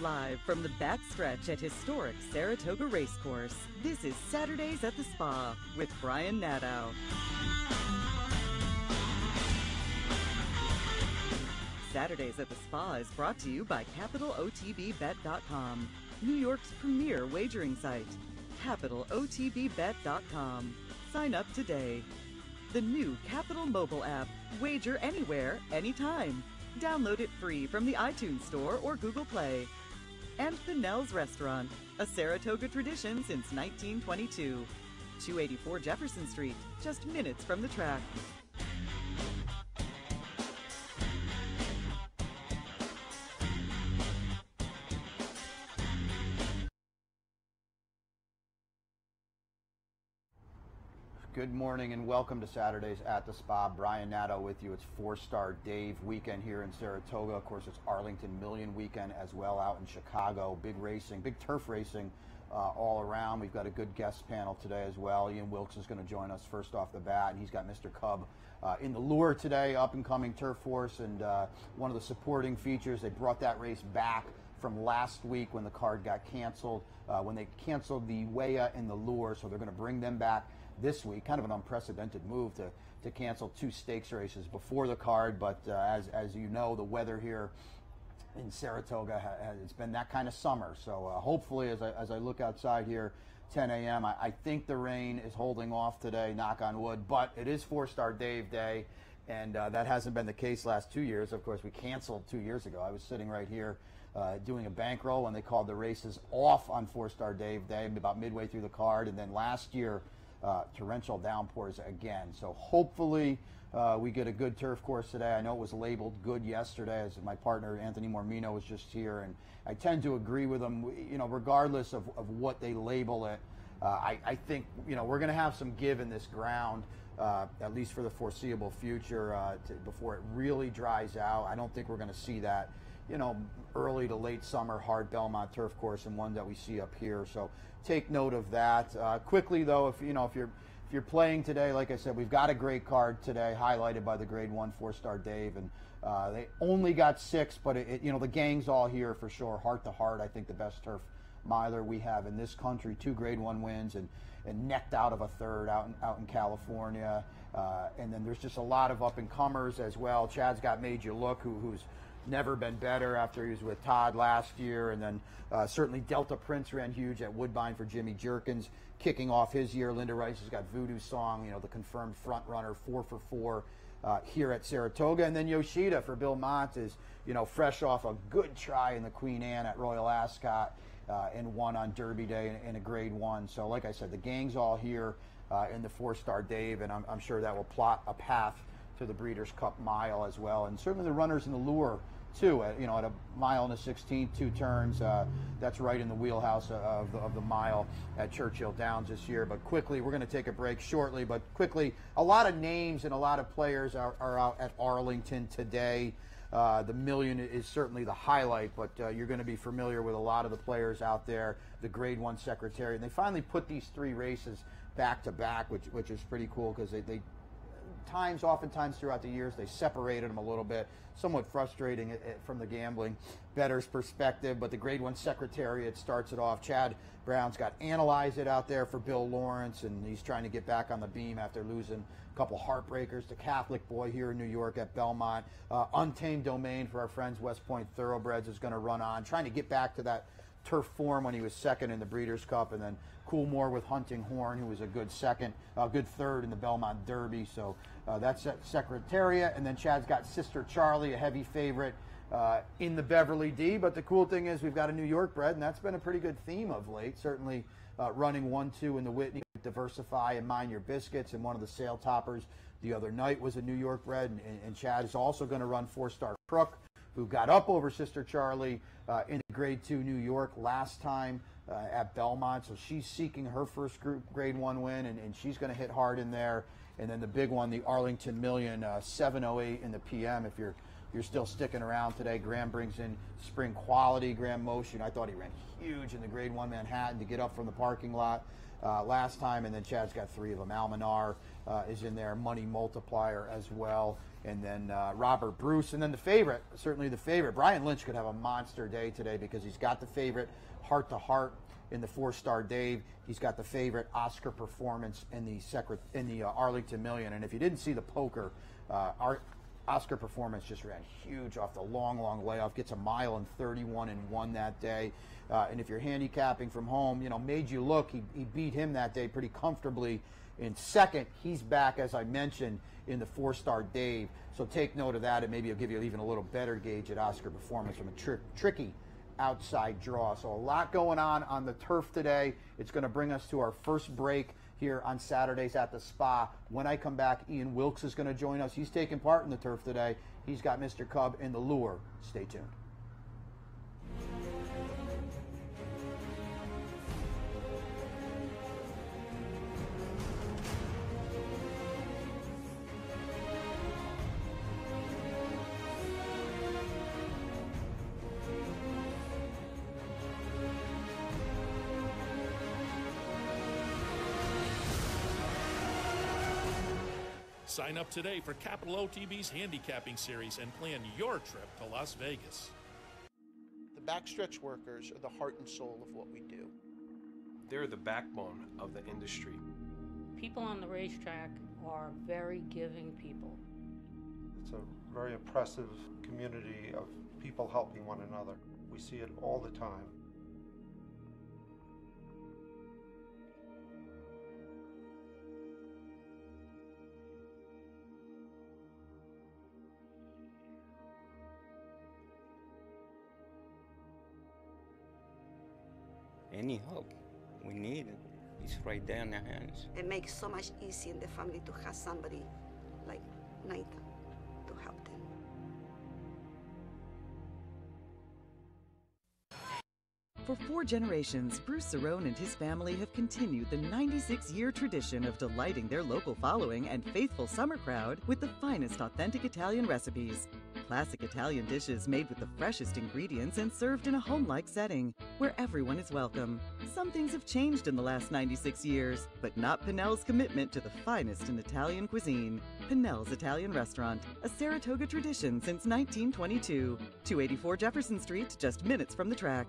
Live from the backstretch at historic Saratoga Racecourse, this is Saturdays at the Spa with Brian Nadeau. Saturdays at the Spa is brought to you by CapitalOTBBet.com, New York's premier wagering site. CapitalOTBBet.com. Sign up today. The new Capital mobile app. Wager anywhere, anytime. Download it free from the iTunes Store or Google Play. And the Nell's Restaurant, a Saratoga tradition since 1922. 284 Jefferson Street, just minutes from the track. Good morning and welcome to Saturdays at the Spa. Brian Nadeau with you. It's Four-Star Dave weekend here in Saratoga. Of course, it's Arlington Million weekend as well out in Chicago. Big racing, big turf racing all around. We've got a good guest panel today as well. Ian Wilkes is going to join us first off the bat, and he's got Mr. Cub in the lure today, up-and-coming turf horse, and one of the supporting features. They brought that race back from last week when the card got canceled, when they canceled the Weah and the Lure, so they're going to bring them back this week. Kind of an unprecedented move to cancel two stakes races before the card, but as you know, the weather here in Saratoga, it's been that kind of summer. So hopefully, as I look outside here, 10 a.m., I think the rain is holding off today, knock on wood, but it is Four-Star Dave Day, and that hasn't been the case last 2 years. Of course, we canceled 2 years ago. I was sitting right here doing a bankroll when they called the races off on Four-Star Dave Day, about midway through the card, and then last year, torrential downpours again. So hopefully we get a good turf course today. I know it was labeled good yesterday, as my partner Anthony Mormino was just here, and I tend to agree with him. You know, regardless of what they label it, I think we're going to have some give in this ground, at least for the foreseeable future, before it really dries out. I don't think we're going to see that early to late summer hard Belmont turf course, and one that we see up here. So take note of that. Quickly though, if you're playing today, like I said, we've got a great card today, highlighted by the Grade 1 Four-Star Dave, and they only got 6, but the gang's all here for sure. Heart to heart, I think the best turf miler we have in this country. 2 Grade 1 wins and necked out of a third out in California, and then there's just a lot of up and comers as well. Chad's got Made You Look, who's never been better after he was with Todd last year, and then certainly Delta Prince ran huge at Woodbine for Jimmy Jerkins, kicking off his year. Linda Rice has got Voodoo Song, the confirmed front runner, 4 for 4 here at Saratoga, and then Yoshida for Bill Mott is fresh off a good try in the Queen Anne at Royal Ascot, and won on Derby Day in a Grade 1. So like I said, the gang's all here in the Four-Star Dave, and I'm sure that will plot a path to the Breeders' Cup Mile as well, and certainly the runners in the Lure too. At a mile and a 16th, 2 turns. That's right in the wheelhouse of the mile at Churchill Downs this year. But quickly, we're going to take a break shortly. But quickly, a lot of names and a lot of players are out at Arlington today. The Million is certainly the highlight, but you're going to be familiar with a lot of the players out there. The Grade 1 Secretary, and they finally put these 3 races back to back, which is pretty cool, because they oftentimes throughout the years, they separated them a little bit. Somewhat frustrating from the gambling bettor's perspective, but the Grade 1 Secretariat starts it off. Chad Brown's got Analyze It out there for Bill Lawrence, and he's trying to get back on the beam after losing a couple heartbreakers to Catholic Boy here in New York at Belmont. Untamed Domain for our friends West Point Thoroughbreds is going to run on, trying to get back to that turf form when he was second in the Breeders' Cup, and then Coolmore with Hunting Horn, who was a good third in the Belmont Derby. So that's Secretariat, and then Chad's got Sister Charlie, a heavy favorite in the Beverly D. But the cool thing is we've got a New York bred, and that's been a pretty good theme of late. Certainly running 1-2 in the Whitney, Diversify and Mind Your Biscuits, and one of the sale toppers the other night was a New York bred, and Chad is also going to run Four-Star Crook, who got up over Sister Charlie in Grade 2 New York last time at Belmont. So she's seeking her first Grade 1 win, and she's going to hit hard in there. And then the big one, the Arlington Million, 7:08 in the PM. If you're still sticking around today, Graham brings in Spring Quality, Graham Motion. I thought he ran huge in the Grade 1 Manhattan to get up from the parking lot last time. And then Chad's got 3 of them. Almanar is in there, Money Multiplier as well. and then Robert Bruce, and then the favorite, certainly the favorite. Brian Lynch could have a monster day today because he's got the favorite Heart to Heart in the 4-Star Dave. He's got the favorite Oscar Performance in the Arlington Million. And if you didn't see the poker, Oscar Performance just ran huge off the long layoff, gets a mile and 31 and 1 that day. And if you're handicapping from home, made you look. He beat him that day pretty comfortably. In second, he's back, as I mentioned, in the 4-Star Dave. So take note of that, and maybe it'll give you even a little better gauge at Oscar Performance from a tricky outside draw. So a lot going on the turf today. It's going to bring us to our first break here on Saturdays at the Spa. When I come back, Ian Wilkes is going to join us. He's taking part in the turf today. He's got Mr. Cub in the lure. Stay tuned. Sign up today for Capital OTB's handicapping series and plan your trip to Las Vegas. The backstretch workers are the heart and soul of what we do. They're the backbone of the industry. People on the racetrack are very giving people. It's a very oppressive community of people helping one another. We see it all the time. Any help we need it. It's right there in their hands. It makes so much easier in the family to have somebody like Nathan to help them. For 4 generations, Bruce Cerrone and his family have continued the 96-year tradition of delighting their local following and faithful summer crowd with the finest authentic Italian recipes. Classic Italian dishes made with the freshest ingredients and served in a home-like setting where everyone is welcome. Some things have changed in the last 96 years, but not Pinnell's commitment to the finest in Italian cuisine. Pinnell's Italian Restaurant, a Saratoga tradition since 1922. 284 Jefferson Street, just minutes from the track.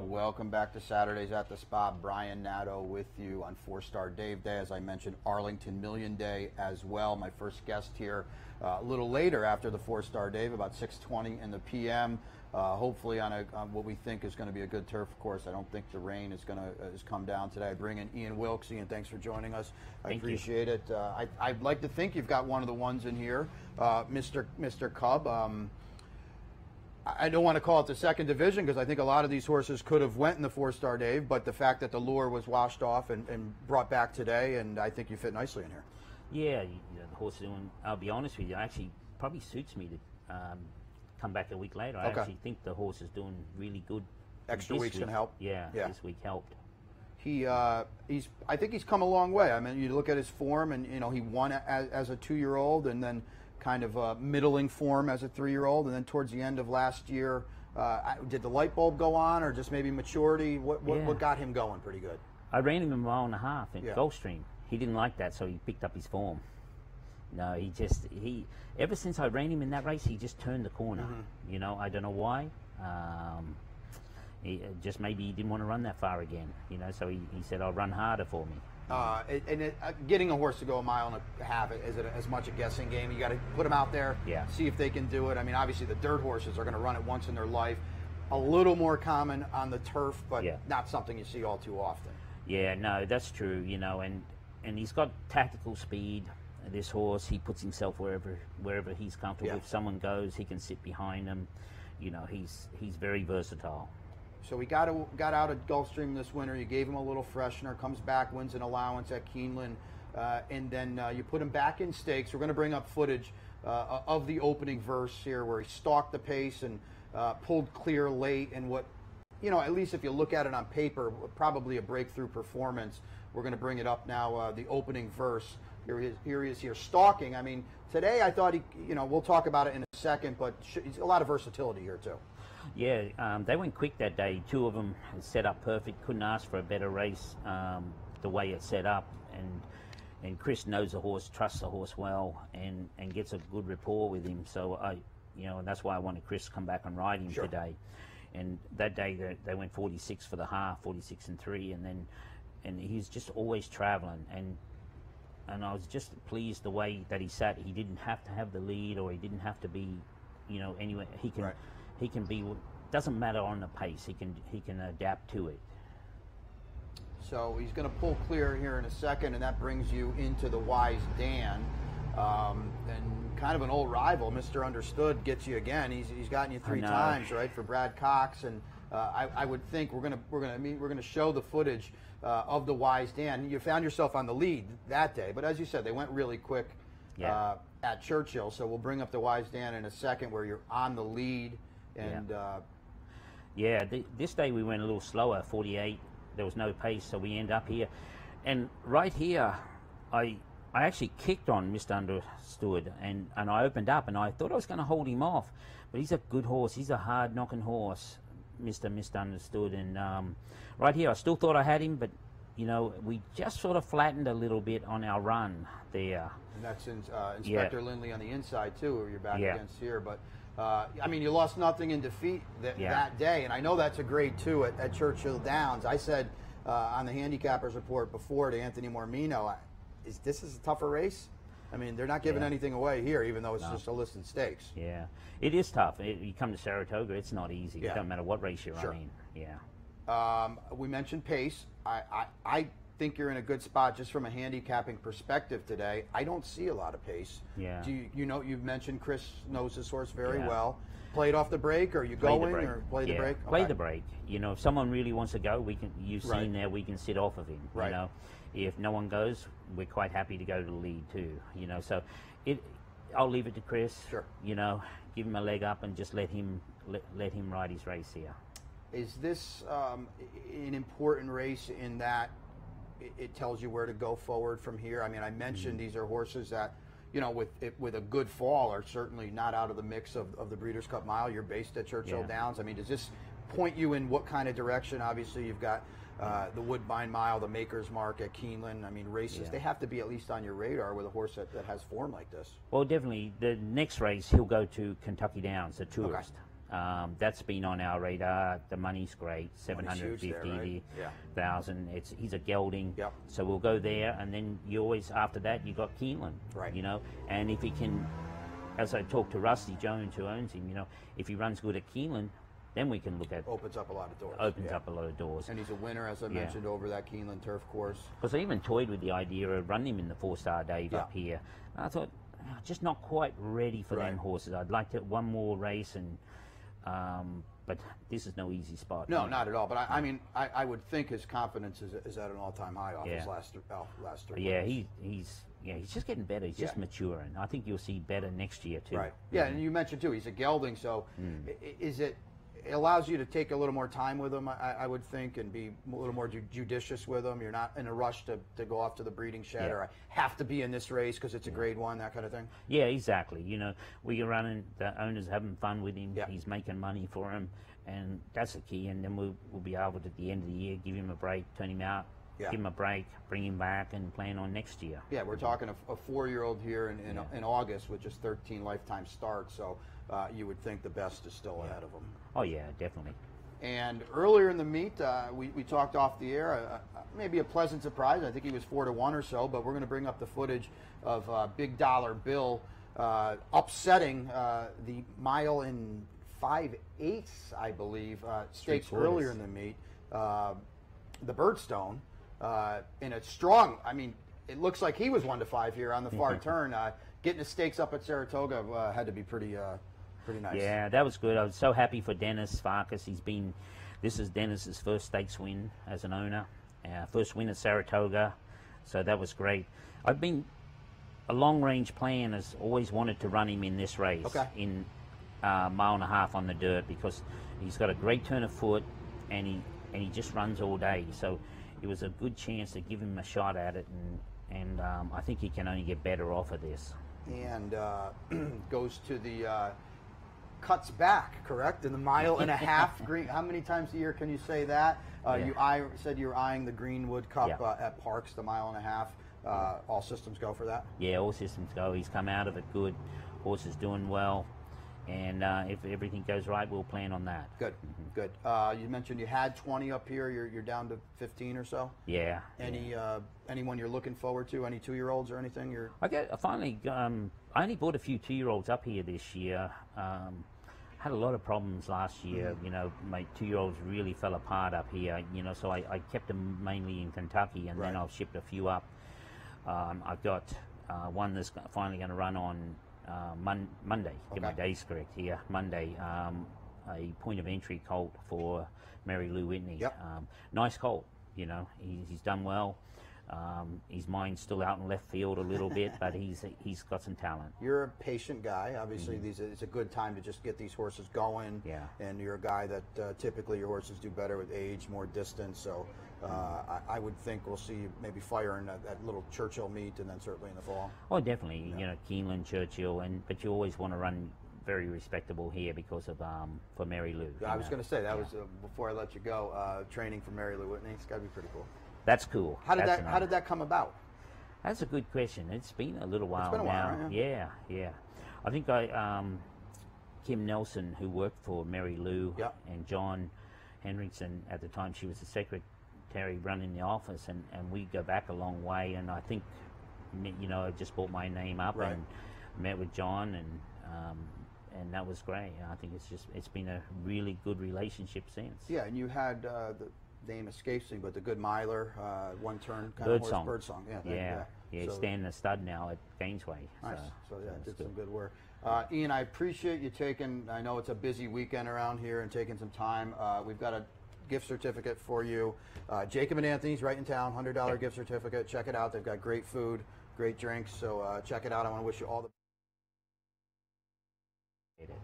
Welcome back to Saturdays at the Spa. Brian Nadeau with you on 4-Star Dave Day. As I mentioned, Arlington Million Day as well. My first guest here a little later after the 4-Star Dave, about 6:20 in the p.m. Hopefully on what we think is going to be a good turf course. I don't think the rain is going to has come down today. I bring in Ian Wilkes. Ian, thanks for joining us. I appreciate it. I'd like to think you've got one of the ones in here, Mr. Cub. I don't want to call it the second division because I think a lot of these horses could have went in the 4-Star Dave, but the fact that the lure was washed off and brought back today, and I think you fit nicely in here. Yeah, the horse is doing, I'll be honest with you, actually probably suits me to come back a week later. I actually think the horse is doing really good. Extra weeks can help? Yeah, this week helped. I think he's come a long way. I mean, you look at his form, and he won as a 2-year-old, and then kind of middling form as a 3-year-old, and then towards the end of last year, did the light bulb go on, or just maybe maturity? What got him going pretty good? I ran him a mile and a half in Gulfstream. He didn't like that, so he picked up his form. No, he ever since I ran him in that race, he just turned the corner. Mm-hmm. I don't know why. Just maybe he didn't want to run that far again. So he said, "I'll run harder for me." Getting a horse to go a mile and a half, is it as much a guessing game? You got to put them out there, see if they can do it. I mean, obviously the dirt horses are going to run it once in their life. A little more common on the turf, but not something you see all too often. Yeah, no, that's true. And he's got tactical speed. This horse, he puts himself wherever he's comfortable. If someone goes, he can sit behind them. He's very versatile. So he got out of Gulfstream this winter. You gave him a little freshener, comes back, wins an allowance at Keeneland, and then you put him back in stakes. We're going to bring up footage of the opening verse here, where he stalked the pace and pulled clear late, and what, at least if you look at it on paper, probably a breakthrough performance. We're going to bring it up now, the opening verse. Here he is here stalking. I mean, today I thought we'll talk about it in a second, but he's a lot of versatility here too. Yeah, they went quick that day. Two of them set up perfect. Couldn't ask for a better race. The way it's set up, and Chris knows the horse, trusts the horse well, and gets a good rapport with him. So and that's why I wanted Chris to come back and ride him today. And that day they went 46 for the half, 46 and 3, and he's just always traveling, and I was just pleased the way that he sat. He didn't have to have the lead, or he didn't have to be, anywhere. He can be. Doesn't matter on the pace. He can adapt to it. So he's going to pull clear here in a second, and that brings you into the Wise Dan, and kind of an old rival. Mr. Understood gets you again. He's gotten you 3 times, right, for Brad Cox, and I would think we're going to show the footage of the Wise Dan. You found yourself on the lead that day, but as you said, they went really quick at Churchill. So we'll bring up the Wise Dan in a second, where you're on the lead, and this day we went a little slower, 48. There was no pace, so we end up here, and right here, I actually kicked on Mr. Understood, and I opened up, and I thought I was going to hold him off, but he's a good horse. He's a hard knocking horse, Mr. Misunderstood, and right here I still thought I had him, but we just sort of flattened a little bit on our run there. And that's Inspector Lindley on the inside too, who you're back against here, but. You lost nothing in defeat that day, and I know that's a grade 2 at Churchill Downs. I said on the Handicappers Report before to Anthony Mormino, this is a tougher race? I mean, they're not giving anything away here, even though it's just a listed stakes. Yeah, it is tough. You come to Saratoga, it's not easy. It doesn't matter what race you're running. Yeah. We mentioned pace. I think you're in a good spot just from a handicapping perspective today. I don't see a lot of pace. Yeah. You've mentioned Chris knows this horse very well. Played off the break, or you going, or play the break? Play the break. If someone really wants to go, you've seen there, we can sit off of him. Right. If no one goes, we're quite happy to go to the lead too. So I'll leave it to Chris. Sure. Give him a leg up and just let him ride his race here. Is this an important race in that it tells you where to go forward from here? I mean, I mentioned these are horses that, with a good fall are certainly not out of the mix of the Breeders' Cup Mile. You're based at Churchill Downs. I mean, does this point you in what kind of direction? Obviously, you've got the Woodbine Mile, the Maker's Mark at Keeneland. I mean, races, they have to be at least on your radar with a horse that has form like this. Well, definitely. The next race, he'll go to Kentucky Downs, the Tourist. Okay. That's been on our radar. The money's great, 750,000. He's a gelding, so we'll go there, and then you always after that you got Keeneland, right? And if he can, as I talked to Rusty Jones, who owns him, if he runs good at Keeneland, then we can look at opens up a lot of doors. Up a lot of doors, and he's a winner, as I mentioned, over that Keeneland turf course. Because I even toyed with the idea of running him in the 4-Star Dave up here. And I thought, just not quite ready for them horses. I'd like to one more race and. But this is no easy spot. No, not at all. But I would think his confidence is at an all-time high off his last 3 Yeah, he's just getting better. He's just maturing. I think you'll see better next year too. Right. Yeah, and you mentioned too, he's a gelding, so it allows you to take a little more time with him, I would think, and be a little more judicious with him. You're not in a rush to go off to the breeding shed, or I have to be in this race because it's a grade 1, that kind of thing. Yeah, exactly. We're running, the owner's having fun with him. He's making money for him, and that's the key. And then we'll be able to, at the end of the year, give him a break, turn him out, give him a break, bring him back, and plan on next year. Yeah, we're talking a 4-year-old here in August with just 13 lifetime starts, so you would think the best is still ahead of him. Oh, yeah, definitely. And earlier in the meet, we talked off the air, maybe a pleasant surprise. I think he was 4-1 or so, but we're going to bring up the footage of Big Dollar Bill upsetting the mile in 5/8, I believe, stakes earlier in the meet. The Birdstone, in a strong, it looks like he was 1-5 here on the far turn. Getting the stakes up at Saratoga had to be pretty nice. Yeah, that was good. I was so happy for Dennis Farkas. This is Dennis's first stakes win as an owner, first win at Saratoga, so that was great. I've been a long-range plan has always wanted to run him in this race, in a mile and a half on the dirt, because he's got a great turn of foot, and he just runs all day. So it was a good chance to give him a shot at it, and I think he can only get better off of this. And goes to the cuts back, correct? In the mile and a half green. How many times a year can you say that? You said you were eyeing the Greenwood Cup at Parks, the mile and a half. All systems go for that? Yeah, all systems go. He's come out of it good. Horse is doing well. And if everything goes right, we'll plan on that. Good, good. You mentioned you had 20 up here. You're down to 15 or so. Yeah. Anyone you're looking forward to? Any 2-year-olds or anything? I only bought a few 2-year-olds up here this year. Had a lot of problems last year. You know, my 2-year-olds really fell apart up here. You know, so I kept them mainly in Kentucky, and then I've shipped a few up. I've got one that's finally going to run on Monday. Get my days correct here. Monday, a point of entry colt for Mary Lou Whitney. Nice colt. You know, he's done well. His mind's still out in left field a little bit, but he's got some talent. You're a patient guy. Obviously, it's a good time to just get these horses going. Yeah. And you're a guy that typically your horses do better with age, more distance. So I would think we'll see you maybe firing that little Churchill meet, and then certainly in the fall. Oh, definitely. You know, Keeneland, Churchill, but you always want to run very respectable here because of for Mary Lou. I was going to say that was before I let you go. Training for Mary Lou Whitney. It's got to be pretty cool. That's cool. How did that come about? That's a good question. It's been a little while now. It's been a while, right? Yeah. I think Kim Nelson, who worked for Mary Lou, and John Henriksen at the time, she was the secretary running the office, and we go back a long way. And I think, you know, I just brought my name up and met with John, and that was great. I think it's been a really good relationship since. Yeah, and you had the name escapes me, but the Good Miler, one turn kind of horse, Birdsong. Yeah, he's standing a stud now at Gainesway. Nice. So did some good work. Ian, I appreciate you taking, I know it's a busy weekend around here, and taking some time. We've got a gift certificate for you. Jacob and Anthony's right in town, $100 gift certificate. Check it out. They've got great food, great drinks. So check it out. I want to wish you all the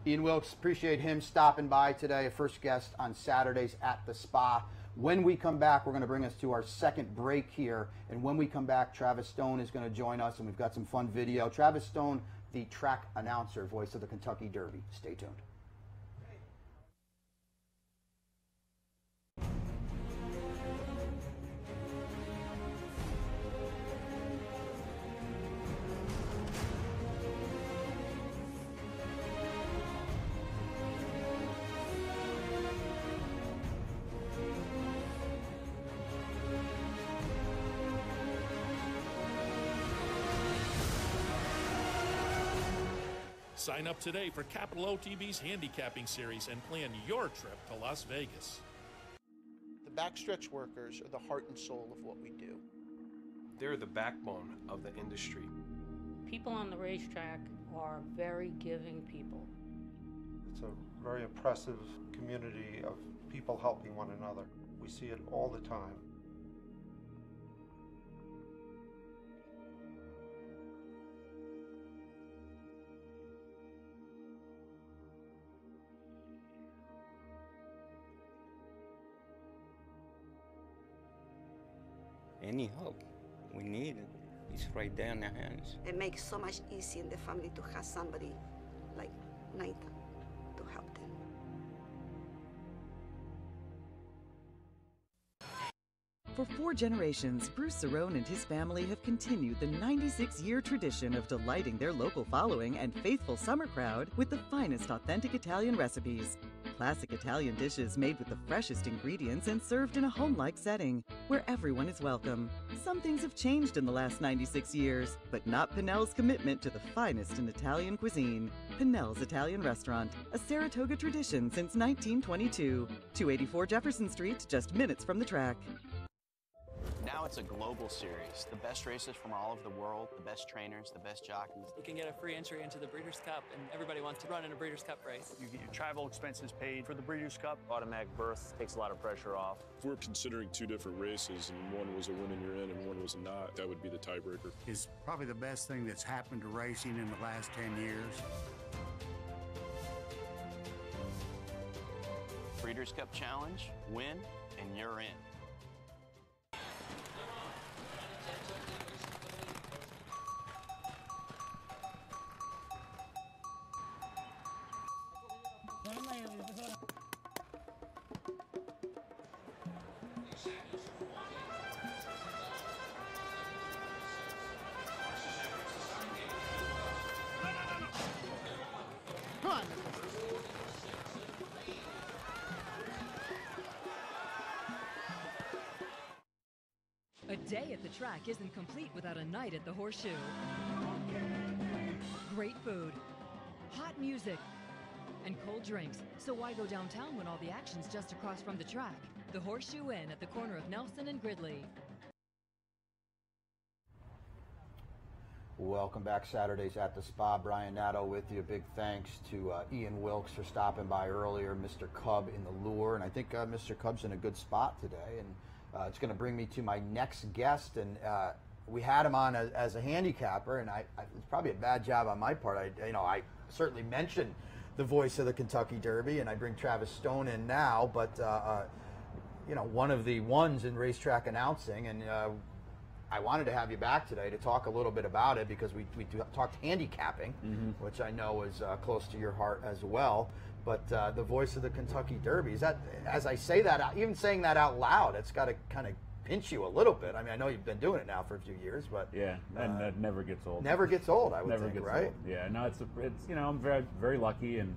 Ian Wilkes, appreciate him stopping by today, a first guest on Saturdays at the Spa. When we come back, we're going to bring us to our second break here. And when we come back, Travis Stone is going to join us, and we've got some fun video. Travis Stone, the track announcer, voice of the Kentucky Derby. Stay tuned. Sign up today for Capital OTB's handicapping series and plan your trip to Las Vegas. The backstretch workers are the heart and soul of what we do. They're the backbone of the industry. People on the racetrack are very giving people. It's a very impressive community of people helping one another. We see it all the time. Any help we need it. It's right there in their hands. It makes so much easier in the family to have somebody like Nathan to help them. For 4 generations, Bruce Cerrone and his family have continued the 96-year tradition of delighting their local following and faithful summer crowd with the finest authentic Italian recipes. Classic Italian dishes made with the freshest ingredients and served in a home-like setting where everyone is welcome. Some things have changed in the last 96 years, but not Pinnell's commitment to the finest in Italian cuisine. Pinnell's Italian Restaurant, a Saratoga tradition since 1922. 284 Jefferson Street, just minutes from the track. Now Now it's a global series. The best racers from all over the world, the best trainers, the best jockeys. You can get a free entry into the Breeders' Cup, and everybody wants to run in a Breeders' Cup race. You get your travel expenses paid for the Breeders' Cup. Automatic berth takes a lot of pressure off. If we're considering two different races and one was a win and you're in and one was not, that would be the tiebreaker. It's probably the best thing that's happened to racing in the last 10 years. Breeders' Cup Challenge, win, and you're in. A day at the track isn't complete without a night at the Horseshoe. Great food, hot music, and cold drinks. So why go downtown when all the action's just across from the track? The Horseshoe Inn at the corner of Nelson and Gridley. Welcome back, Saturdays at the Spa. Brian Nadeau with you. Big thanks to Ian Wilkes for stopping by earlier, Mr. Cub in the lure, and I think Mr. Cub's in a good spot today, and it's going to bring me to my next guest, and we had him on as a handicapper, and it's probably a bad job on my part. I certainly mentioned the voice of the Kentucky Derby, and I bring Travis Stone in now, but one of the ones in racetrack announcing, and I wanted to have you back today to talk a little bit about it because we talked handicapping, which I know is close to your heart as well. But the voice of the Kentucky Derby, is that, as I say that, even saying that out loud, it's got to kind of pinch you a little bit. I mean, I know you've been doing it now for a few years, but yeah, and that never gets old. Never gets old, I would never think, gets right? Old. Yeah, no, it's I'm very, very lucky, and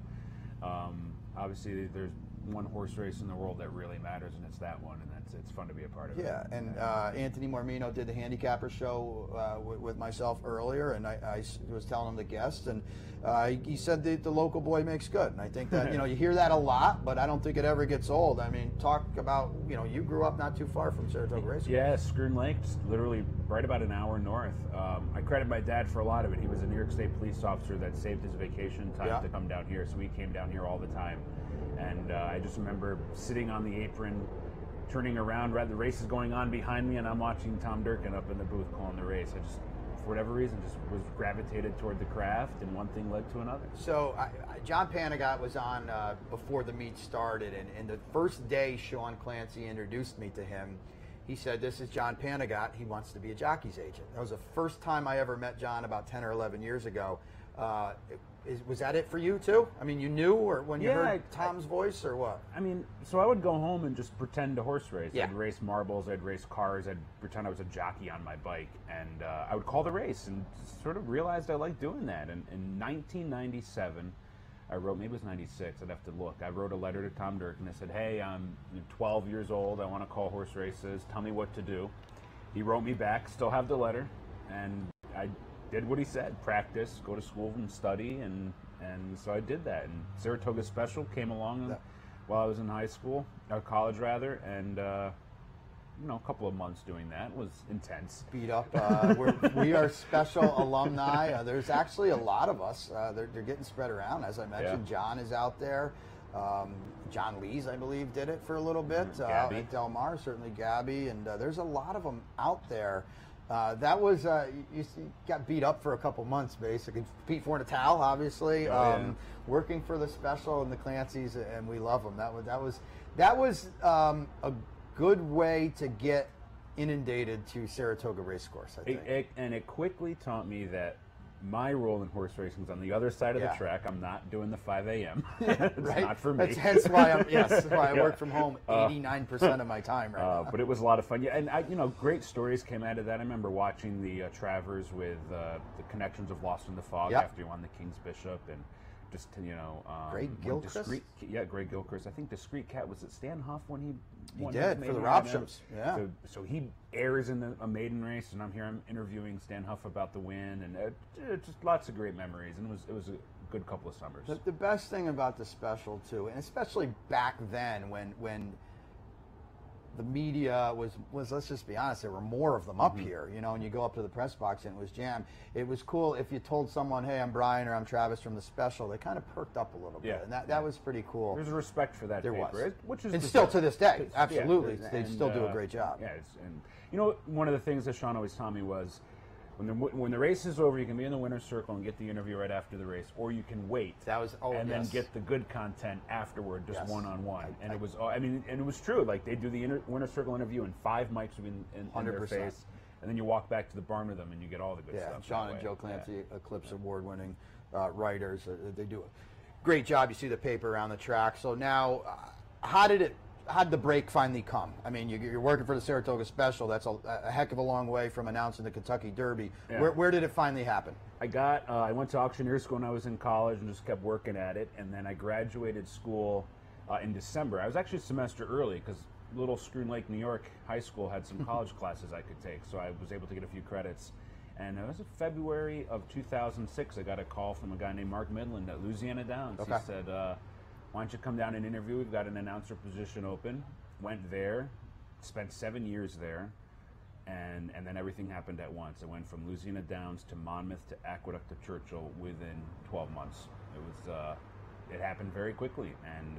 obviously there's one horse race in the world that really matters, and it's that one, and it's fun to be a part of it. Yeah, and Anthony Mormino did the handicapper show with myself earlier, and I was telling him the guest, and he said the local boy makes good, and I think that you hear that a lot, but I don't think it ever gets old. I mean, talk about you grew up not too far from Saratoga Racing. Yeah, Skern Lake, just literally right about an hour north. I credit my dad for a lot of it. He was a New York State police officer that saved his vacation time to come down here, so we came down here all the time. And I just remember sitting on the apron, turning around, the race is going on behind me, and I'm watching Tom Durkin up in the booth calling the race. I just, for whatever reason, just was gravitated toward the craft, and one thing led to another. So John Panagot was on before the meet started, and the first day Sean Clancy introduced me to him, he said, "This is John Panagot. He wants to be a jockey's agent." That was the first time I ever met John about 10 or 11 years ago. Was that it for you too? I mean, you knew, or when you heard Tom's voice, or what? I mean, so I would go home and just pretend to horse race. Yeah. I'd race marbles, I'd race cars, I'd pretend I was a jockey on my bike, and I would call the race, and sort of realized I liked doing that. And in 1997, I wrote, maybe it was 96, I'd have to look. I wrote a letter to Tom Durkin. I said, "Hey, I'm 12 years old. I want to call horse races. Tell me what to do." He wrote me back, still have the letter, and I did what he said: practice, go to school and study, and so I did that. And Saratoga Special came along while I was in high school, or college rather, and a couple of months doing that was intense. Beat up. We are special alumni. There's actually a lot of us. They're getting spread around. As I mentioned, John is out there. John Lees, I believe, did it for a little bit. Gabby. At Del Mar, certainly Gabby, and there's a lot of them out there. That was you got beat up for a couple months, basically. Pete Fornatal, obviously, working for the Special and the Clancys, and we love them. That was a good way to get inundated to Saratoga Racecourse, I think. And it quickly taught me that my role in horse racing is on the other side of the track. I'm not doing the 5 a.m. It's not for me. That's hence why that's why I work from home 89% of my time right now. But it was a lot of fun. Yeah, and great stories came out of that. I remember watching the Travers with the connections of Lost in the Fog after he won the King's Bishop, and just Greg Gilchrist. Greg Gilchrist. I think Discreet Cat, was it Stan Huff when he won did for the Rob shows. Yeah. So he airs in a maiden race, and I'm interviewing Stan Huff about the win, and just lots of great memories. And it was a good couple of summers. The best thing about the Special too, and especially back then when the media was, let's just be honest, there were more of them up here, you know, and you go up to the press box and it was jammed. It was cool if you told someone, hey, I'm Brian or I'm Travis from the special, they kind of perked up a little bit, and that was pretty cool. There's a respect for that paper, which is and still to this day, yeah, absolutely. They still do a great job. Yeah, and you know, one of the things that Sean always taught me was, when the race is over, you can be in the winner's circle and get the interview right after the race, or you can wait and then get the good content afterward, just one-on-one. And it was, I mean, and it was true. Like, they do the winner's circle interview, and 5 mics would be in their face, and then you walk back to the barn with them, and you get all the good stuff. Sean and Joe Clancy, Eclipse Award-winning writers, they do a great job. You see the paper around the track. So now, how did the break finally come? I mean, you're working for the Saratoga Special. That's a heck of a long way from announcing the Kentucky Derby. Yeah. Where did it finally happen? I went to auctioneer school when I was in college and just kept working at it. And then I graduated school in December. I was actually a semester early because Little Scroon Lake, New York High School had some college classes I could take. So I was able to get a few credits. And it was in February of 2006. I got a call from a guy named Mark Midland at Louisiana Downs. Okay. He said, why don't you come down and interview? We've got an announcer position open. Went there, spent 7 years there, and then everything happened at once. I went from Louisiana Downs to Monmouth to Aqueduct to Churchill within 12 months. It happened very quickly, and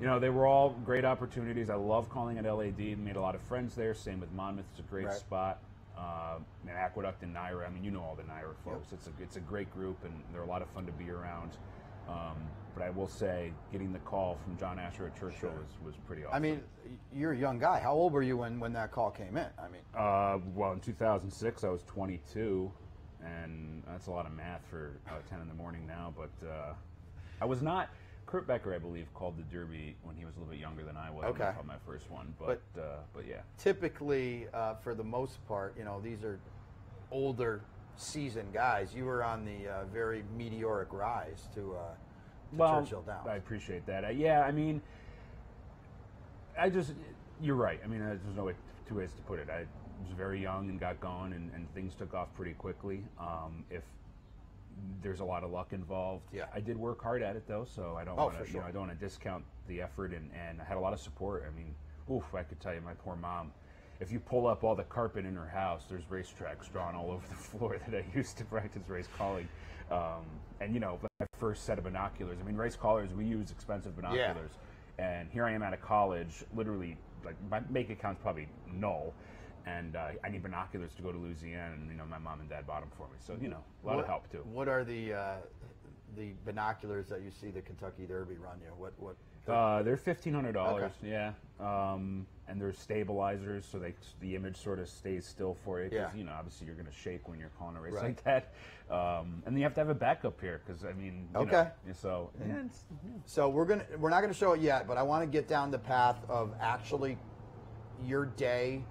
you know, they were all great opportunities. I love calling at LAD. Made a lot of friends there. Same with Monmouth. It's a great spot. And Aqueduct and Naira. I mean, you know all the Naira folks. Yep. It's a great group, and they're a lot of fun to be around. But I will say, getting the call from John Asher at Churchill was pretty awesome. I mean, you're a young guy. How old were you when that call came in? I mean, well, in 2006, I was 22, and that's a lot of math for 10 in the morning now. But I was not. Kurt Becker, I believe, called the Derby when he was a little bit younger than I was. Okay. I called my first one, but yeah. Typically, for the most part, you know, these are older, seasoned guys. You were on the very meteoric rise to Churchill Downs. I appreciate that. Yeah, I mean, you're right. I mean, there's no two ways to put it. I was very young and got going, and things took off pretty quickly. If there's a lot of luck involved. Yeah. I did work hard at it though, so I don't want to I don't want to discount the effort, and I had a lot of support. I mean, I could tell you, my poor mom, if you pull up all the carpet in her house, there's racetracks drawn all over the floor that I used to practice race calling. And you know, my first set of binoculars, I mean, race callers, we use expensive binoculars. Yeah. And here I am out of college, literally, like, my bank account's probably null. And I need binoculars to go to Louisiana, and you know, my mom and dad bought them for me. So you know, a lot of help too. What are the binoculars that you see the Kentucky Derby run you? What? They're $1,500. Okay. Yeah, and they're stabilizers, so the image sort of stays still for you. Because you know, obviously, you're going to shake when you're calling a race like that. And then you have to have a backup here, because I mean, you know, so so we're not gonna show it yet, but I want to get down the path of actually your day.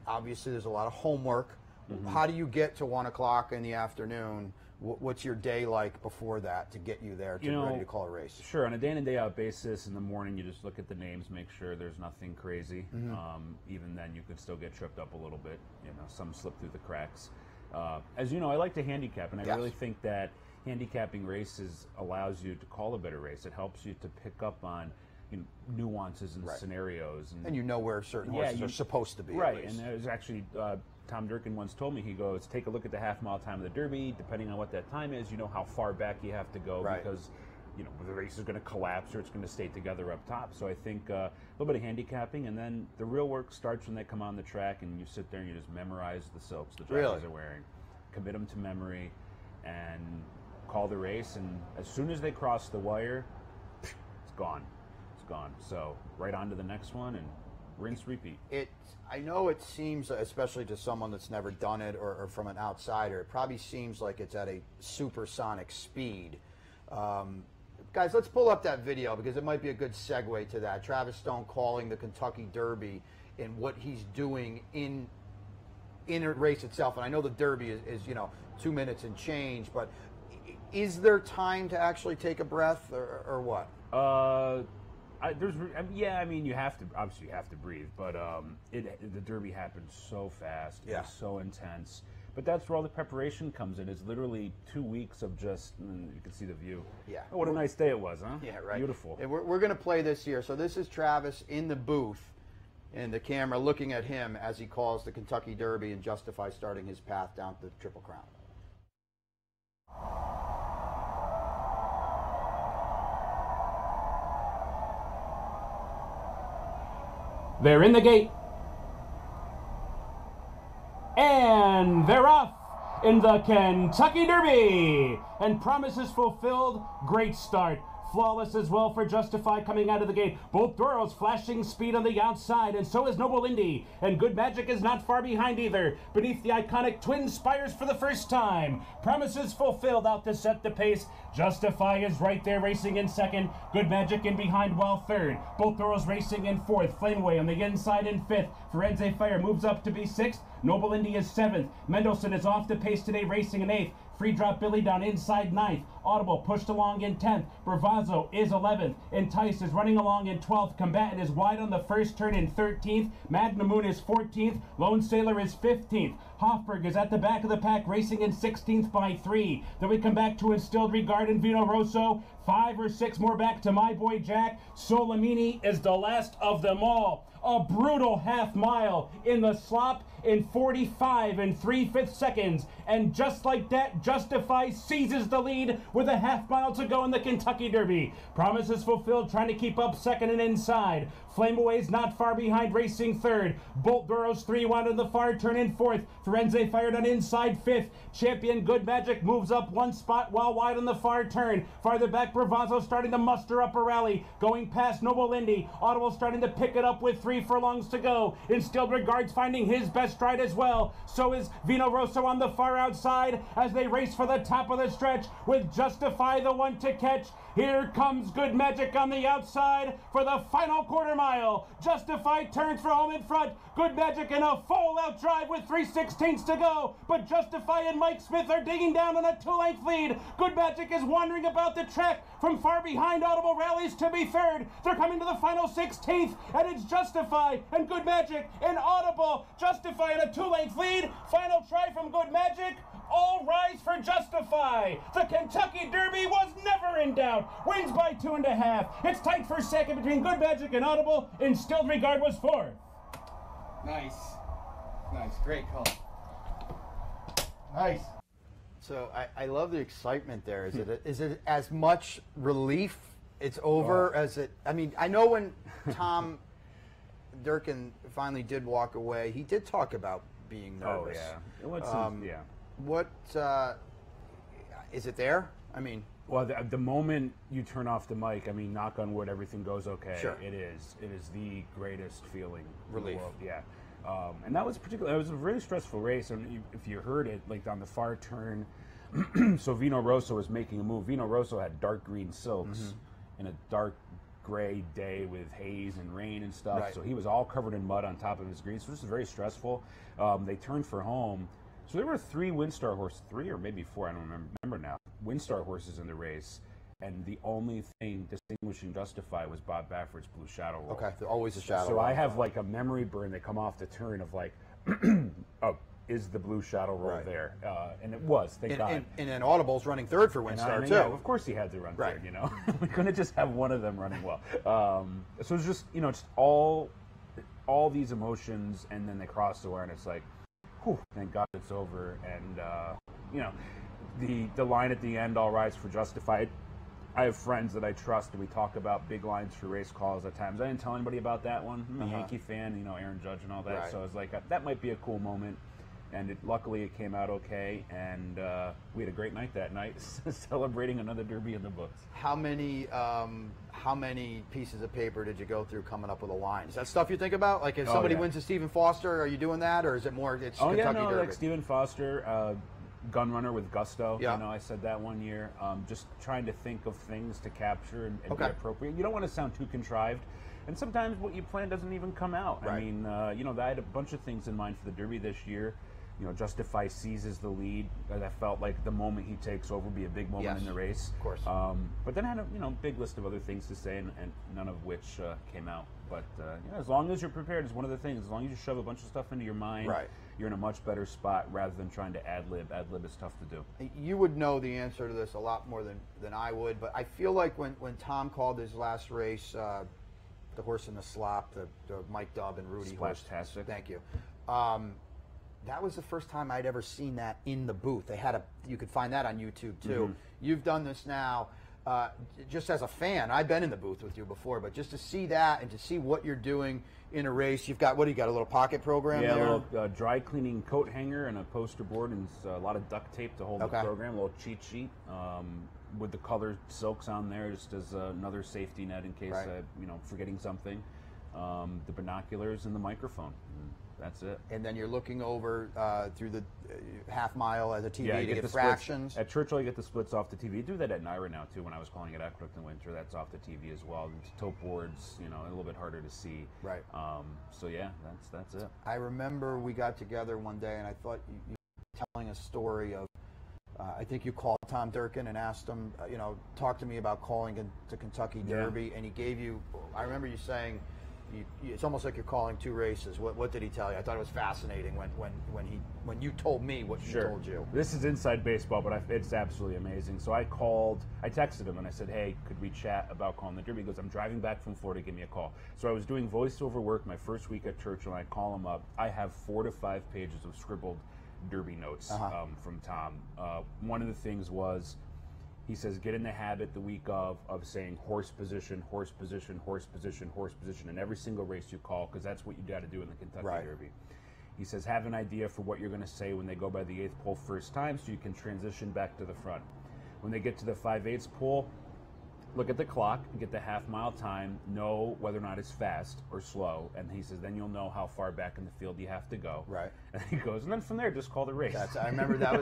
Obviously, there's a lot of homework. Mm-hmm. How do you get to 1 o'clock in the afternoon? What's your day like before that to get you there to ready to call a race? Sure, on a day-in and day-out basis, in the morning you just look at the names, make sure there's nothing crazy. Mm-hmm. Even then, you could still get tripped up a little bit. You know, some slip through the cracks. As you know, I like to handicap, and I really think that handicapping races allows you to call a better race. It helps you to pick up on nuances and scenarios, and you know where certain horses are supposed to be. Right, and there's actually Tom Durkin once told me, he goes, take a look at the half-mile time of the Derby. Depending on what that time is, you know how far back you have to go because you know the race is going to collapse or it's going to stay together up top. So I think a little bit of handicapping, and then the real work starts when they come on the track and you sit there and you just memorize the silks the drivers are wearing, commit them to memory, and call the race. And as soon as they cross the wire, it's gone. Gone. So right on to the next one and rinse, repeat. I know it seems, especially to someone that's never done it or from an outsider, it probably seems like it's at a supersonic speed. Guys, let's pull up that video because it might be a good segue to that. Travis Stone calling the Kentucky Derby and what he's doing in a race itself. And I know the Derby is 2 minutes and change, but is there time to actually take a breath or what? I mean, you have to breathe, but the Derby happened so fast, it was so intense. But that's where all the preparation comes in. It's literally 2 weeks of just, you can see the view. Yeah. Oh, what a nice day it was, huh? Yeah, right. Beautiful. And we're going to play this here. So this is Travis in the booth, and the camera looking at him as he calls the Kentucky Derby and Justify starting his path down to the Triple Crown. They're in the gate. And they're off in the Kentucky Derby. And promises fulfilled. Great start. Flawless as well for Justify coming out of the gate. Both Doros flashing speed on the outside, and so is Noble Indy. And Good Magic is not far behind either. Beneath the iconic Twin Spires for the first time. Promises fulfilled out to set the pace. Justify is right there racing in second. Good Magic in behind while third. Both Doros racing in fourth. Flameway on the inside in fifth. Firenze Fire moves up to be sixth. Noble Indy is seventh. Mendelssohn is off the pace today racing in eighth. Free Drop Billy down inside ninth. Audible pushed along in 10th. Bravazzo is 11th. Entice is running along in 12th. Combatant is wide on the first turn in 13th. Magna Moon is 14th. Lone Sailor is 15th. Hofberg is at the back of the pack racing in 16th by 3. Then we come back to Instilled Regard and Vino Rosso. 5 or 6 more back to My Boy Jack. Solimini is the last of them all. A brutal half mile in the slop in 45 and 3/5 seconds. And just like that, Justify seizes the lead with a half mile to go in the Kentucky Derby. Promises fulfilled, trying to keep up second and inside. Flameaway's not far behind, racing third. Bolt Duros 3-1 in the far turn in fourth. Firenze fired on inside fifth. Champion Good Magic moves up one spot while wide on the far turn. Farther back, Bravazzo starting to muster up a rally. Going past Noble Indy. Audible starting to pick it up with 3 furlongs to go. Instilled Regards finding his best stride as well. So is Vino Rosso on the far outside as they race for the top of the stretch with Justify the one to catch. Here comes Good Magic on the outside for the final quarter mile. Justify turns for home in front. Good Magic in a full out drive with 3/16 to go. But Justify and Mike Smith are digging down on a 2-length lead. Good Magic is wandering about the track from far behind. Audible rallies to be third. They're coming to the final 16th, and it's Justify and Good Magic and Audible. Justify in a 2-length lead. Final try from Good Magic. All rise for Justify. The Kentucky Derby was never in doubt. Wins by 2.5. It's tight for second between Good Magic and Audible. Instilled Regard was fourth. Nice. Nice. Great call. Nice. So I love the excitement there. Is it as much relief it's over as it? I mean, I know when Tom Durkin finally did walk away, he did talk about being nervous. Oh yeah. Yeah. What is it there? I mean, well, the moment you turn off the mic, I mean, knock on wood, everything goes okay. Sure. It is the greatest feeling. Relief. In the world. Yeah. And that was it was a really stressful race. And if you heard it, like on the far turn, so Vino Rosso was making a move. Vino Rosso had dark green silks in a dark gray day with haze and rain and stuff. Right. So he was all covered in mud on top of his greens. So this is very stressful. They turned for home. So there were 3 WinStar horses, 3 or maybe 4, I don't remember now, WinStar horses in the race, and the only thing distinguishing Justify was Bob Baffert's Blue Shadow Roll. Okay, always a shadow. So I have like a memory burn that come off the turn of like, oh, is the Blue Shadow Roll there? And it was, thank God. And then Audible's running third for WinStar, too. Yeah, of course he had to run third, you know. We couldn't just have one of them running well. So it's just, you know, just all these emotions, and then they cross the wire, and it's like, whew, thank God it's over. And, you know, the line at the end, all rise for Justified. I have friends that I trust, and we talk about big lines for race calls at times. I didn't tell anybody about that one. I'm a Yankee fan, you know, Aaron Judge and all that. Right. So I was like, that might be a cool moment. And luckily it came out okay. And we had a great night that night, celebrating another Derby in the books. How many pieces of paper did you go through coming up with a line? Is that stuff you think about? Like if somebody wins to Stephen Foster, are you doing that, or is it more Kentucky Derby? Like Stephen Foster, Gunrunner with Gusto. Yeah. You know, I said that one year. Just trying to think of things to capture and be appropriate. You don't want to sound too contrived. And sometimes what you plan doesn't even come out. Right. I mean, you know, I had a bunch of things in mind for the Derby this year. Justify seizes the lead. That felt like the moment he takes over would be a big moment in the race. Of course. But then I had a big list of other things to say, and none of which came out. But as long as you're prepared is one of the things. As long as you shove a bunch of stuff into your mind, you're in a much better spot rather than trying to ad-lib. Ad-lib is tough to do. You would know the answer to this a lot more than I would, but I feel like when Tom called his last race, the horse in the slop, the Mike Dubb and Rudy horse. Splashtastic. Thank you. That was the first time I'd ever seen that in the booth. You could find that on YouTube too. You've done this now. Just as a fan, I've been in the booth with you before, but just to see that and to see what you're doing in a race, you've got, what do you got, a little pocket program there? Yeah, a little dry cleaning coat hanger and a poster board and a lot of duct tape to hold the program, a little cheat sheet with the colored silks on there just as another safety net in case forgetting something. The binoculars and the microphone. That's it. And then you're looking over through the half mile as a TV to get the fractions. Splits. At Churchill, you get the splits off the TV. You do that at Naira now, too, when I was calling it Aqueduct in Winter. That's off the TV as well. The tote boards, a little bit harder to see. Right. So, yeah, that's it. I remember we got together one day, and I thought you were telling a story of, I think you called Tom Durkin and asked him, talk to me about calling the Kentucky Derby, and he gave you, I remember you saying, it's almost like you're calling two races. What did he tell you? I thought it was fascinating when you told me what he told you. This is inside baseball, but it's absolutely amazing. So I texted him and I said, hey, could we chat about calling the Derby? He goes, I'm driving back from Florida, give me a call. So I was doing voiceover work my first week at Churchill, and I call him up. I have 4 to 5 pages of scribbled Derby notes from Tom. One of the things was, he says, get in the habit the week of saying horse position, horse position, horse position, horse position in every single race you call, because that's what you got to do in the Kentucky Derby. He says, have an idea for what you're going to say when they go by the 8th pole first time so you can transition back to the front. When they get to the 5/8 pole, look at the clock, get the half-mile time, know whether or not it's fast or slow, and he says, then you'll know how far back in the field you have to go. Right. And he goes, and then from there, just call the race. I remember that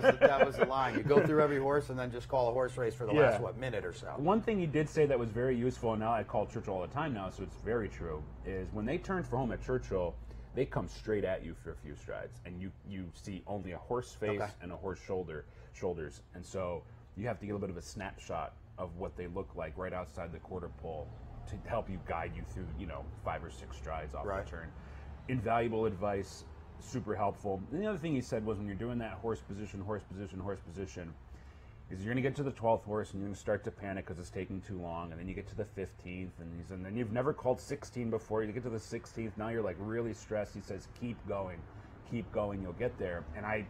was the line. You go through every horse and then just call a horse race for the last, minute or so. One thing he did say that was very useful, and now I call Churchill all the time now, so it's very true, is when they turn for home at Churchill, they come straight at you for a few strides, and you see only a horse face and a horse shoulders, and so you have to get a bit of a snapshot of what they look like right outside the quarter pole to help you guide you through 5 or 6 strides off the turn. Invaluable advice, super helpful. And the other thing he said was, when you're doing that horse position, is you're going to get to the 12th horse and you're going to start to panic because it's taking too long, and then you get to the 15th, and then you've never called 16 before, you get to the 16th, now you're like really stressed. He says, keep going, you'll get there. And I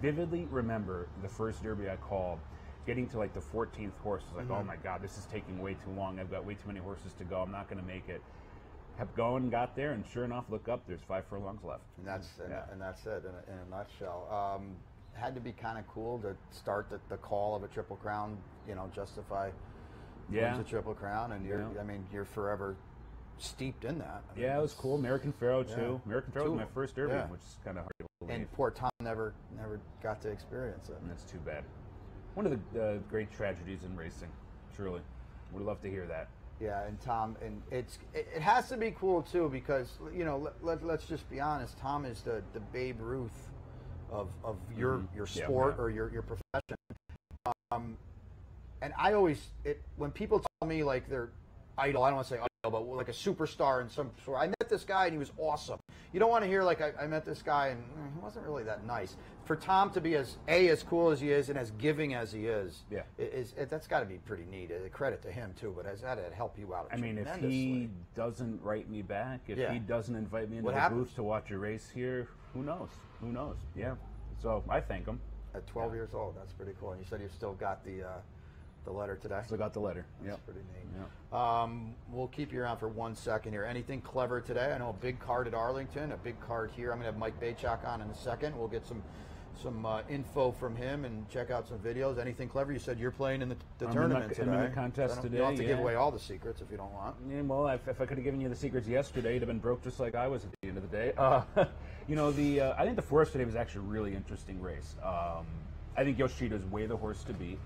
vividly remember the first Derby I called, getting to like the 14th horse, was like, oh my God, this is taking way too long. I've got way too many horses to go. I'm not going to make it. Kept going, got there, and sure enough, look up, there's 5 furlongs left. And that's it in a nutshell. Had to be kind of cool to start the call of a Triple Crown, Justify wins a Triple Crown, and you're forever steeped in that. It was cool. American Pharoah too. American Pharoah was my first Derby, which is kind of hard to believe. And poor Tom never got to experience it. And that's too bad. One of the great tragedies in racing, truly. Would love to hear that. Yeah, and Tom, and it has to be cool too, because let's just be honest. Tom is the Babe Ruth of your sport or your profession. And I always when people tell me like they're idol, I don't want to say idol, but like a superstar in some sort. I met this guy and he was awesome. You don't want to hear like I met this guy and he wasn't really that nice. For Tom to be as cool as he is and as giving as he is, that's got to be pretty neat. A credit to him too, but has that help you out? I mean, if he doesn't write me back, if he doesn't invite me into the booth to watch a race here, who knows? Who knows? Yeah. So I thank him. At 12 years old, that's pretty cool. And you said you've still got the letter today? Still got the letter. That's pretty neat. Yep. We'll keep you around for 1 second here. Anything clever today? I know a big card at Arlington, a big card here. I'm going to have Mike Baychak on in a second. We'll get some info from him and check out some videos. Anything clever? You said you're playing in the tournament today. I'm in the contest today. You don't have to give away all the secrets if you don't want. Yeah, well, if I could have given you the secrets yesterday, you'd have been broke just like I was at the end of the day. I think the Forest today was actually a really interesting race. I think Yoshida's way the horse to beat.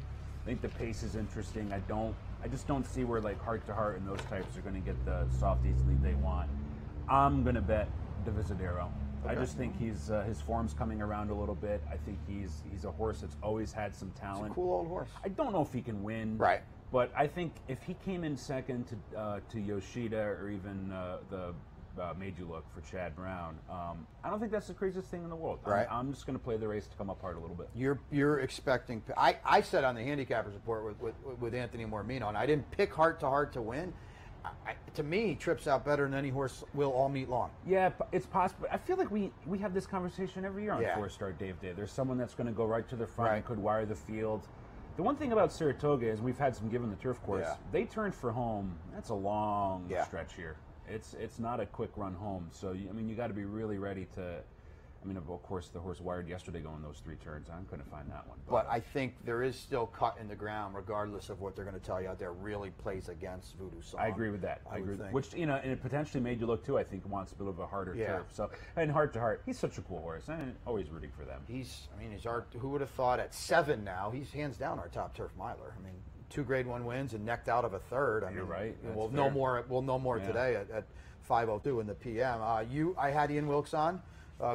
I think the pace is interesting. I just don't see where like Heart to Heart and those types are going to get the soft easy lead they want. I'm going to bet Divisadero. I just think his form's coming around a little bit. I think he's a horse that's always had some talent. It's a cool old horse. I don't know if he can win. Right. But I think if he came in second to Yoshida or even the Made You Look for Chad Brown, I don't think that's the craziest thing in the world. Right. I'm just going to play the race to come up hard a little bit. You're expecting. I said on the handicappers report with Anthony Mormino, and I didn't pick Heart to Heart to win. To me, he trips out better than any horse will all meet long. Yeah, it's possible. I feel like we have this conversation every year on Yeah. 4-Star Dave Day. There's someone that's going to go right to the front and could wire the field. The one thing about Saratoga is we've had some given the turf course. Yeah. They turn for home. That's a long stretch here. It's not a quick run home. So you got to be really ready to. I mean, of course, the horse wired yesterday going those 3 turns. I couldn't find that one. But I think there is still cut in the ground, regardless of what they're going to tell you out there. Really plays against Voodoo Song. I agree with that. I agree. think. Which and it potentially Made You Look too. I think wants a bit of a harder turf. So and Heart to Heart, he's such a cool horse. I'm always rooting for them. He's our. Who would have thought at 7 now? He's hands down our top turf miler. I mean, 2 Grade 1 wins and necked out of a third. You're right. We'll know more. We'll know more today at 5:02 in the PM. I had Ian Wilkes on.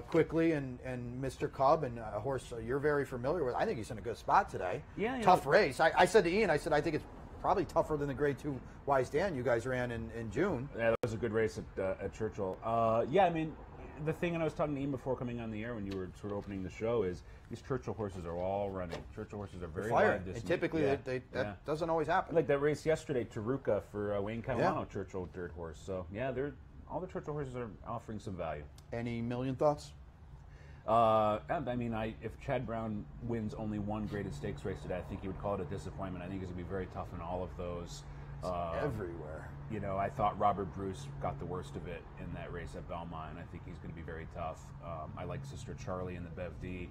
Quickly and Mr. Cub and a horse you're very familiar with. I think he's in a good spot today. Yeah, tough race. I said to Ian, I think it's probably tougher than the Grade 2 Wise Dan you guys ran in June. Yeah, that was a good race at Churchill. I mean, the thing, and I was talking to Ian before coming on the air when you were sort of opening the show, is these Churchill horses are all running. Churchill horses are very live this and typically that doesn't always happen. Like that race yesterday, Taruka for Wayne Catalano, Churchill dirt horse. So yeah, all the Churchill horses are offering some value. Any million thoughts? I mean, if Chad Brown wins only 1 graded stakes race today, I think he would call it a disappointment. I think he's going to be very tough in all of those. Everywhere. I thought Robert Bruce got the worst of it in that race at Belmont, and I think he's going to be very tough. I like Sister Charlie in the Bev D.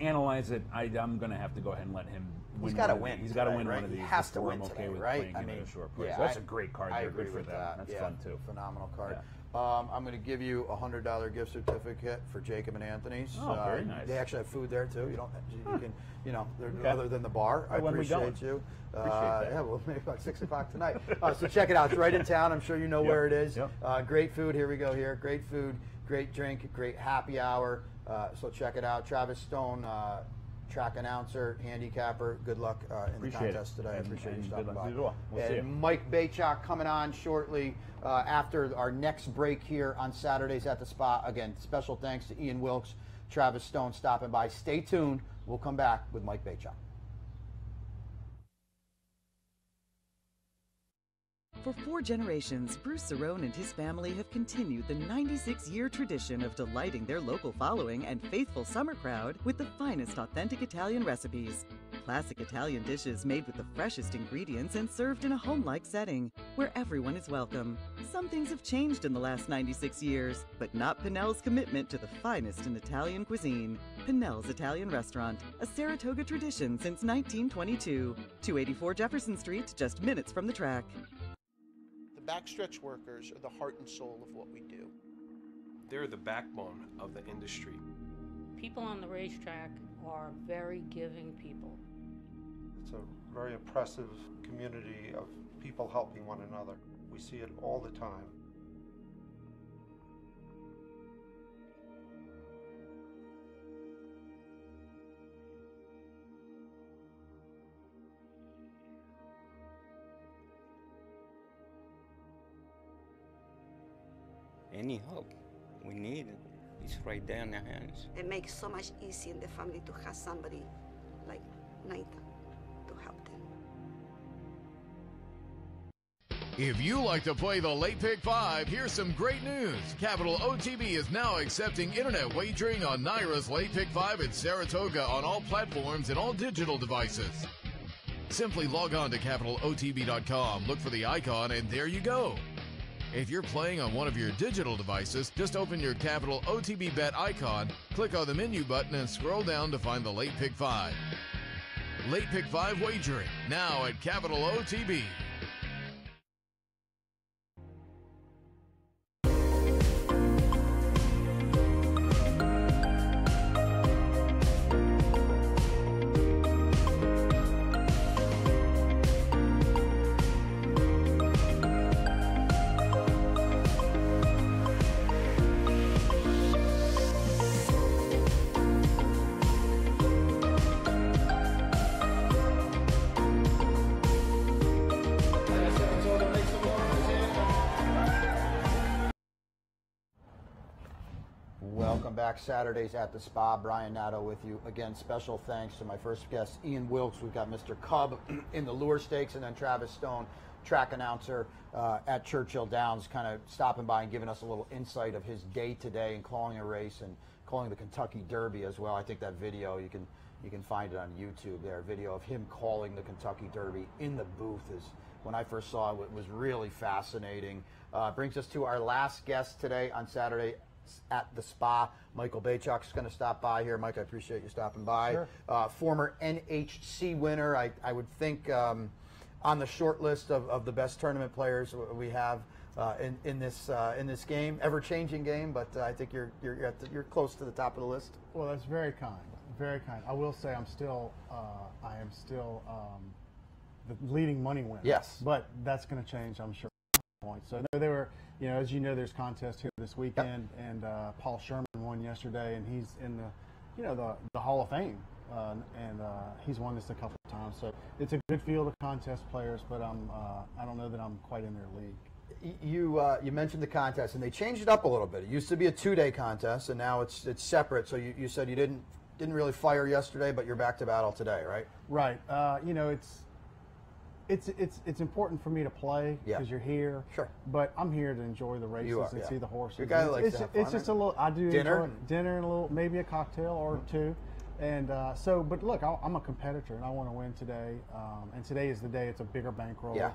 Analyze it. I'm going to have to go ahead and let him win. He's got to win. He's got to win one of these. He has to win I'm okay today, with right? playing him at a short price. Yeah, So that's a great card. I They're agree good for with them. that. That's fun too. Phenomenal card. Yeah. I'm going to give you a $100 gift certificate for Jacob and Anthony's. Oh, very nice. They actually have food there too. You can, other than the bar. I When we appreciate going? you. Appreciate that. Yeah, well, maybe about 6 o'clock tonight. So check it out. It's right in town. I'm sure you know where it is. Yep. Great food. Here we go. Here, great food, great drink, great happy hour. So check it out. Travis Stone. Track announcer, handicapper. Good luck in the contest today. I appreciate you stopping by. We'll see you. Mike Baychak coming on shortly after our next break here on Saturdays at the Spa. Again, special thanks to Ian Wilkes, Travis Stone stopping by. Stay tuned. We'll come back with Mike Baychak. For 4 generations, Bruce Cerrone and his family have continued the 96-year tradition of delighting their local following and faithful summer crowd with the finest authentic Italian recipes. Classic Italian dishes made with the freshest ingredients and served in a home-like setting where everyone is welcome. Some things have changed in the last 96 years, but not Pinnell's commitment to the finest in Italian cuisine. Pinnell's Italian Restaurant, a Saratoga tradition since 1922. 284 Jefferson Street, just minutes from the track. The backstretch workers are the heart and soul of what we do. They're the backbone of the industry. People on the racetrack are very giving people. It's a very impressive community of people helping one another. We see it all the time. Any help we need it. It's right there in their hands. It makes so much easier in the family to have somebody like Nathan to help them. If you like to play the Late Pick 5, here's some great news. Capital OTB is now accepting internet wagering on Naira's Late Pick 5 at Saratoga on all platforms and all digital devices. Simply log on to capitalotb.com, look for the icon, and there you go. If you're playing on one of your digital devices, just open your Capital OTB Bet icon, click on the menu button, and scroll down to find the Late Pick 5. Late Pick 5 wagering, now at Capital OTB. Welcome back. Saturdays at the Spa. Brian Nadeau with you. Again, special thanks to my first guest, Ian Wilkes. We've got Mr. Cub in the Lure Stakes, and then Travis Stone, track announcer at Churchill Downs, kind of stopping by and giving us a little insight of his day today and calling a race and calling the Kentucky Derby as well. I think that video, you can find it on YouTube there, a video of him calling the Kentucky Derby in the booth is, when I first saw it, was really fascinating. Brings us to our last guest today on Saturday at the Spa. Michael Bachuk's going to stop by here. Mike, I appreciate you stopping by. Sure. Former NHC winner, I would think on the short list of the best tournament players we have in this game, ever-changing game. But I think you're close to the top of the list. Well, that's very kind, very kind. I will say I am still the leading money winner. Yes, but that's going to change, I'm sure. So they were, as you know, there's contests here this weekend, and Paul Sherman won yesterday, and he's in the Hall of Fame, and he's won this a couple of times. So it's a good field of contest players, but I don't know that I'm quite in their league. You mentioned the contest, and they changed it up a little bit. It used to be a 2-day contest, and now it's separate. So you said you didn't really fire yesterday, but you're back to battle today, right? Right. It's important for me to play because you're here. Sure. But I'm here to enjoy the races and see the horses. You're a guy that likes to have fun, it's just a little. I do dinner, enjoy dinner and a little, maybe a cocktail or two, and but look, I'm a competitor and I want to win today. And today is the day. It's a bigger bankroll. Yeah.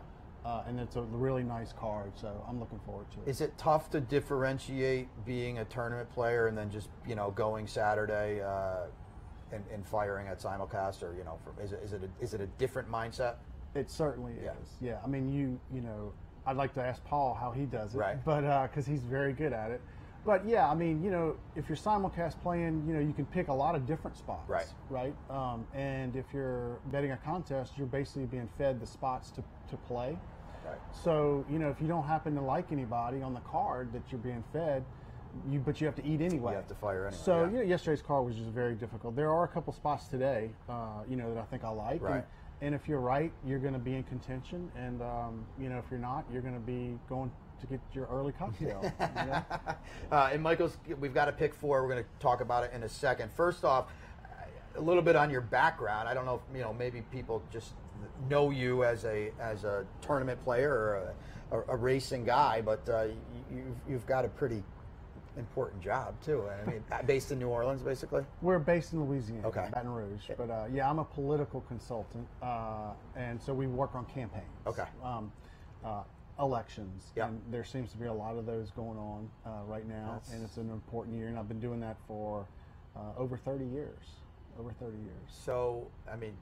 And it's a really nice card, so I'm looking forward to it. Is it tough to differentiate being a tournament player and then just going Saturday and firing at simulcast, or is it a different mindset? It certainly is. Yeah. I mean, I'd like to ask Paul how he does it, right? But because he's very good at it. But yeah, I mean, if you're simulcast playing, you can pick a lot of different spots, right? Right. And if you're betting a contest, you're basically being fed the spots to play. Right. So if you don't happen to like anybody on the card that you're being fed, but you have to eat anyway. You have to fire anyway. So yesterday's card was just very difficult. There are a couple spots today, that I think I like. Right. And if you're right, you're going to be in contention. And, if you're not, you're going to be going to get your early cocktail. And Michael's, we've got to pick 4. We're going to talk about it in a second. First off, a little bit on your background. I don't know if, maybe people just know you as a tournament player or a racing guy, but you've got a pretty important job too. I mean, based in New Orleans, basically. We're based in Louisiana, okay. Baton Rouge. But I'm a political consultant, and so we work on campaigns. Okay. Elections. Yeah. And there seems to be a lot of those going on right now, and it's an important year. And I've been doing that for over 30 years. So, I mean,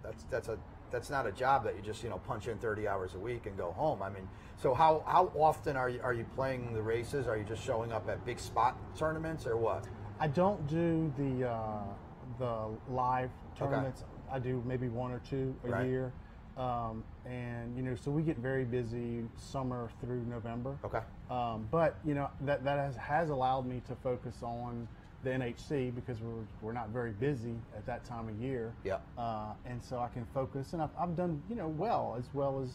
that's not a job that you just punch in 30 hours a week and go home. I mean, so how often are you playing the races? Are you just showing up at big spot tournaments or what? I don't do the live tournaments. Okay. I do maybe 1 or 2 a year, and so we get very busy summer through November. Okay. But that has allowed me to focus on the NHC because we're not very busy at that time of year. Yeah. And so I can focus, and I've done well as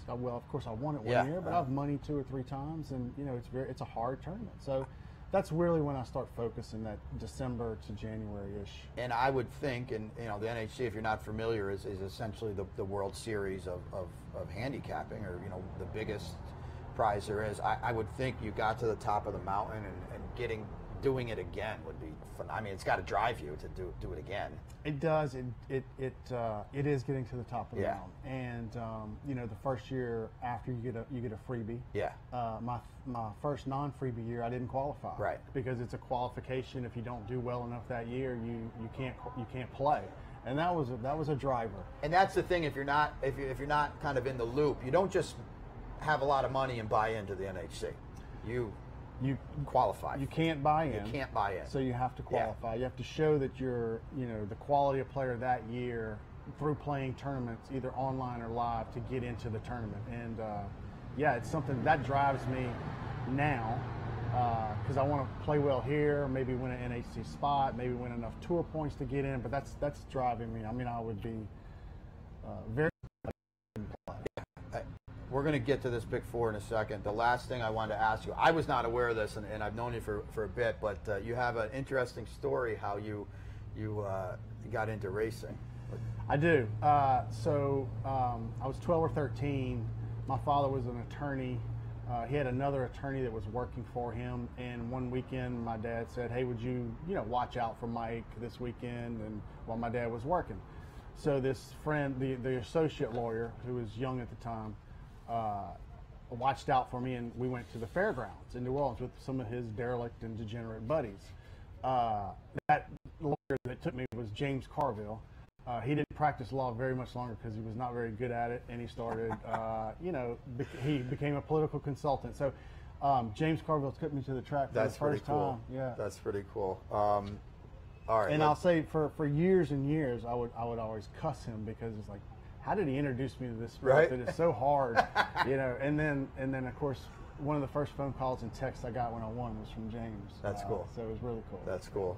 of course I won it 1 year, but I've moneyed 2 or 3 times, and it's a hard tournament. So that's really when I start focusing, that December to January-ish. And I would think, and the NHC, if you're not familiar, is essentially the World Series of handicapping, or the biggest prize there is. I would think you got to the top of the mountain and doing it again would be fun. I mean, it's got to drive you to do it again. It does. It is getting to the top of the mountain. And the first year after you get a freebie. Yeah. My first non-freebie year, I didn't qualify. Right. Because it's a qualification. If you don't do well enough that year, you can't play. And that was a driver. And that's the thing. If you're not kind of in the loop, you don't just have a lot of money and buy into the NHC. You qualify. You can't buy in. You can't buy in. So you have to qualify. Yeah. You have to show that you're, the quality of player that year through playing tournaments, either online or live, to get into the tournament. And it's something that drives me now because I want to play well here, maybe win an NHC spot, maybe win enough tour points to get in. But that's driving me. I mean, I would be very. we're going to get to this Big Four in a second. The last thing I wanted to ask you, I was not aware of this, and I've known you for a bit, but you have an interesting story how you got into racing. I do. So I was 12 or 13. My father was an attorney. He had another attorney that was working for him, and one weekend my dad said, "Hey, would you watch out for Mike this weekend?" And while my dad was working, so this friend, the associate lawyer who was young at the time, watched out for me, and we went to the fairgrounds in New Orleans with some of his derelict and degenerate buddies. That lawyer that took me was James Carville. He didn't practice law very much longer because he was not very good at it, and he started, he became a political consultant. So James Carville took me to the track for the first time. Yeah, that's pretty cool. All right, and I'll say for years and years, I would always cuss him because it's like, how did he introduce me to this sport that is so hard, And then of course, one of the first phone calls and texts I got when I won was from James. That's cool. So it was really cool. That's cool.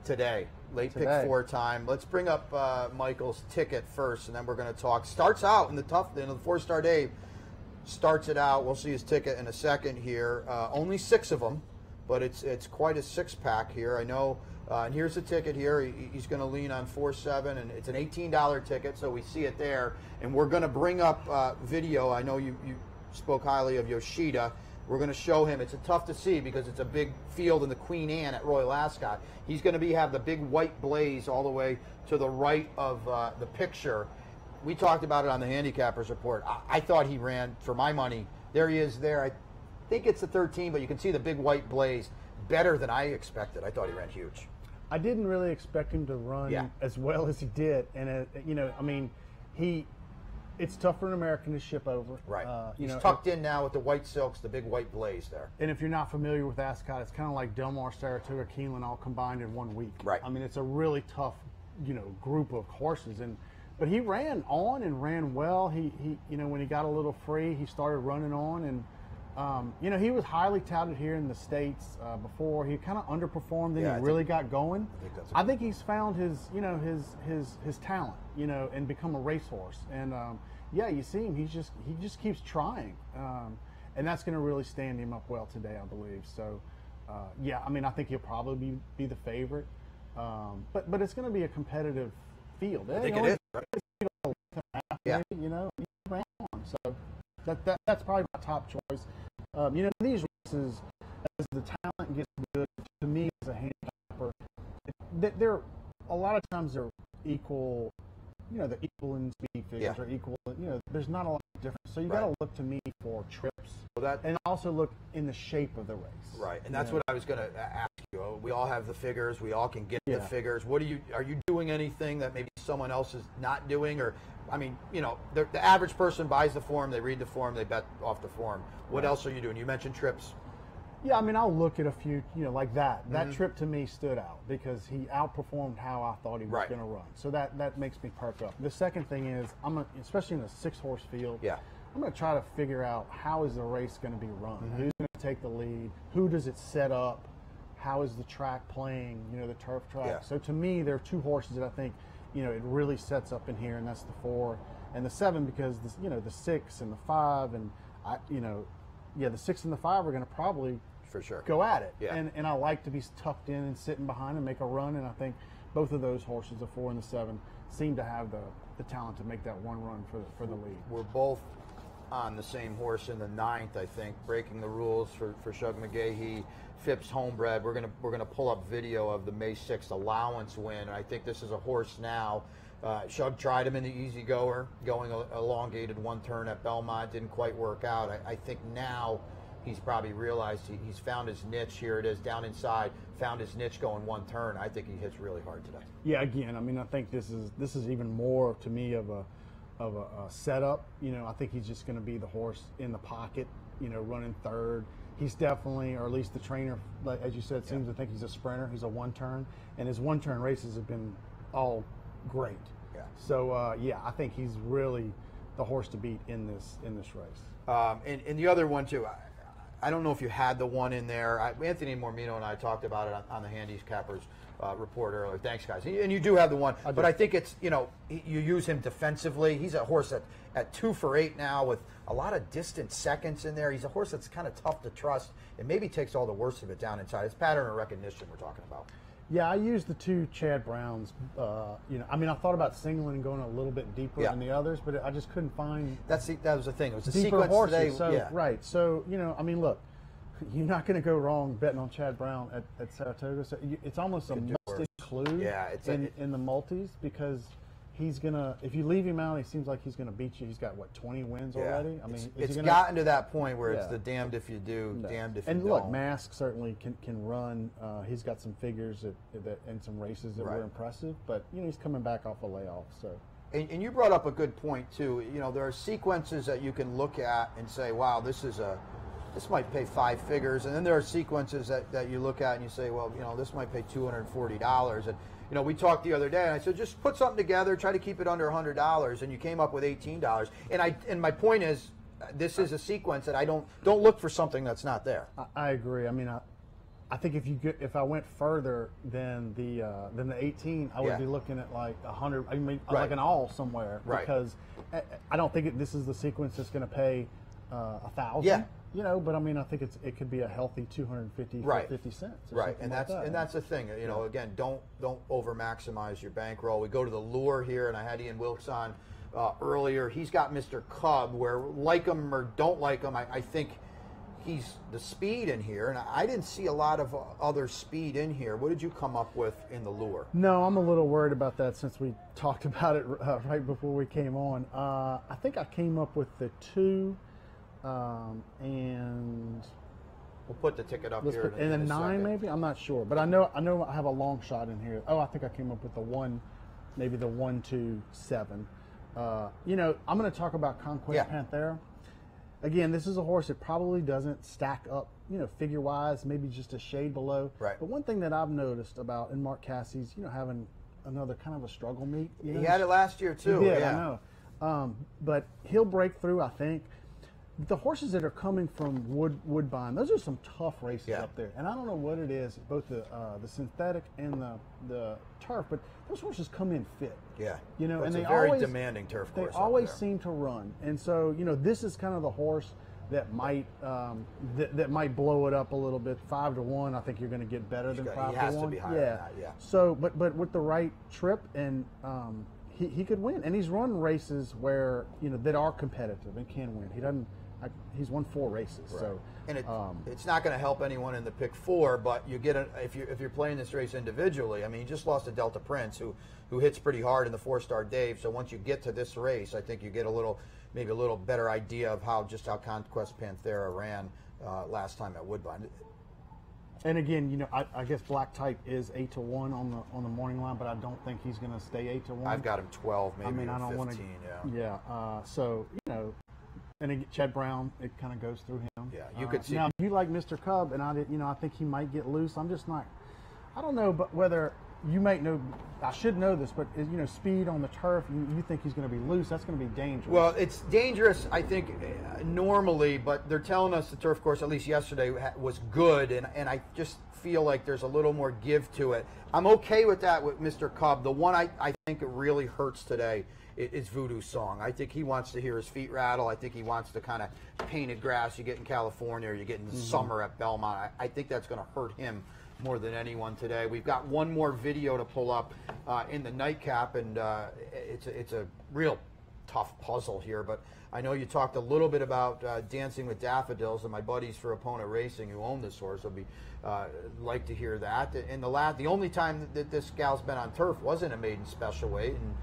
Today, late Pick 4 time. Let's bring up Michael's ticket first, and then we're going to talk. Starts out in the 4-star Dave starts it out. We'll see his ticket in a second here. Only 6 of them, but it's quite a 6-pack here. I know. And here's the ticket here. He's going to lean on 4-7, and it's an $18 ticket, so we see it there. And we're going to bring up video. I know you spoke highly of Yoshida. We're going to show him. It's tough to see because it's a big field in the Queen Anne at Royal Ascot. He's going to have the big white blaze all the way to the right of the picture. We talked about it on the Handicappers Report. I thought he ran, for my money, there he is there. I think it's the 13, but you can see the big white blaze. Better than I expected. I thought he ran huge. I didn't really expect him to run as well as he did. And, it's tough for an American to ship over. Right. He's tucked in now with the white silks, the big white blaze there. And if you're not familiar with Ascot, it's kind of like Del Mar, Saratoga, Keeneland all combined in 1 week. Right. I mean, it's a really tough, group of horses. But he ran on and ran well. He when he got a little free, he started running on. And, he was highly touted here in the States before. He kind of underperformed, then he really got going. I think he's found his talent, and become a racehorse. And, you see him. He just keeps trying. And that's going to really stand him up well today, I believe. So, I think he'll probably be the favorite. But it's going to be a competitive field. I think it is. Right? So that's probably my top choice. These races, as the talent gets good, to me as a handicapper, they're a lot of times they're equal. They're equal in speed figures or equal. There's not a lot of difference. So you got to look to me for trips, and also look in the shape of the race. Right, and that's what I was going to ask you. We all have the figures. We all can get the figures. Are you doing anything that maybe someone else is not doing? Or, the average person buys the form, they read the form, they bet off the form. What else are you doing? You mentioned trips. Yeah, I'll look at a few, like that. That trip to me stood out because he outperformed how I thought he was going to run. So that makes me perk up. The second thing is, especially in a 6-horse field, I'm going to try to figure out how is the race going to be run. Who's going to take the lead? Who does it set up? How is the track playing? The turf track. Yeah. So to me, there are 2 horses that I think, it really sets up in here, and that's the 4 and the 7 because the 6 and the 5 and the 6 and the 5 are going to probably for sure go at it. Yeah. And I like to be tucked in and sitting behind and make a run, and I think both of those horses, the 4 and the 7, seem to have the talent to make that one run for the lead. We're both on the same horse in the 9th, I think, breaking the rules for Shug McGahee, Phipps Homebred. We're gonna pull up video of the May 6th allowance win, and I think this is a horse now. Shug tried him in the easy goer, going elongated 1 turn at Belmont, didn't quite work out. I think now he's probably realized he's found his niche. Here it is down inside, found his niche going 1 turn. I think he hits really hard today. Yeah, again, I think this is even more to me of a setup. I think he's just going to be the horse in the pocket, running third. He's definitely, or at least the trainer, like as you said, seems to think he's a sprinter. He's a 1 turn, and his 1 turn races have been all great. Yeah. So I think he's really the horse to beat in this race. And the other one too, I don't know if you had the one in there. Anthony Mormino and I talked about it on the Handicappers report earlier. Thanks, guys. And you do have the one, but I think it's, you use him defensively. He's a horse at 2 for 8 now with a lot of distant seconds in there. He's a horse that's kind of tough to trust. It maybe takes all the worst of it down inside. It's pattern and recognition we're talking about. Yeah, I used the 2 Chad Browns. I thought about singling and going a little bit deeper than the others, but I just couldn't find. That was the thing. It was a deeper sequence horses. today. So, right. So look, you're not going to go wrong betting on Chad Brown at Saratoga. So it's almost a must include in the multis, because he's gonna. If you leave him out, he seems like he's going to beat you. He's got 20 wins already. I mean, it's gotten to that point where it's the damned if you do, damned if you don't. And look, Mask certainly can run. He's got some figures and some races that were impressive, but he's coming back off a layoff. So. And you brought up a good point too. There are sequences that you can look at and say, "Wow, this might pay 5 figures," and then there are sequences that you look at and you say, "Well, this might pay $240." And we talked the other day, and I said, just put something together, try to keep it under $100, and you came up with $18. And my point is, this is a sequence that I don't look for something that's not there. I agree. I mean, I think if I went further than the 18, I would be looking at like 100. I mean, like an all somewhere, because I don't think this is the sequence that's going to pay 1,000. Yeah. But I mean, I think it could be a healthy 250 for 50 cents. Right, and that's the thing. Again, don't over maximize your bankroll. We go to the lure here, and I had Ian Wilkes on earlier. He's got Mr. Cub, where like him or don't like him, I think he's the speed in here, and I didn't see a lot of other speed in here. What did you come up with in the lure? No, I'm a little worried about that since we talked about it right before we came on. I think I came up with the 2. And we'll put the ticket up here. And then 9, maybe. I'm not sure, but I know I have a long shot in here. Oh, I think I came up with the 1, maybe the 1, 2, 7. I'm going to talk about Conquest Panthera. Again, this is a horse that probably doesn't stack up, figure wise, maybe just a shade below. Right. But one thing that I've noticed about in Mark Cassie's, having another kind of a struggle meet. He had it last year too. He did, I know. But he'll break through, I think. The horses that are coming from Woodbine, those are some tough races up there. And I don't know what it is, both the synthetic and the turf, but those horses come in fit. Yeah. And they very demanding turf course. They always seem to run. And so, this is kind of the horse that might that might blow it up a little bit. 5 to 1, I think you're going to get better than 5 to 1. He has to be higher than that, yeah. So, but with the right trip, and he could win. And he's run races where that are competitive and can win. He's won 4 races, so and it's not going to help anyone in the pick 4. But you get if you're playing this race individually. I mean, you just lost to Delta Prince, who hits pretty hard in the 4-star Dave. So once you get to this race, I think you get maybe a little better idea of how Conquest Panthera ran last time at Woodbine. And again, I guess Black Type is 8 to 1 on the morning line, but I don't think he's going to stay 8 to 1. I've got him 12, maybe. I mean, I don't 15, want to. Yeah. So and again, Chad Brown, it kind of goes through him. Yeah, you could see. Now, if you like Mr. Cub, and I think he might get loose. I'm just not. I don't know, but whether you might know. I should know this, but speed on the turf. You think he's going to be loose? That's going to be dangerous. Well, it's dangerous, I think, normally, but they're telling us the turf course, at least yesterday, was good, and I just feel like there's a little more give to it. I'm okay with that with Mr. Cub. The one I think it really hurts today is Voodoo Song. I think he wants to hear his feet rattle. I think he wants to kind of painted grass you get in California or you get in the summer at Belmont. I think that's going to hurt him more than anyone today. We've got one more video to pull up in the nightcap, and it's a real tough puzzle here, but I know you talked a little bit about Dancing with Daffodils, and my buddies for Opponent Racing who own this horse will be like to hear that. And the only time that this gal's been on turf wasn't a maiden special weight, and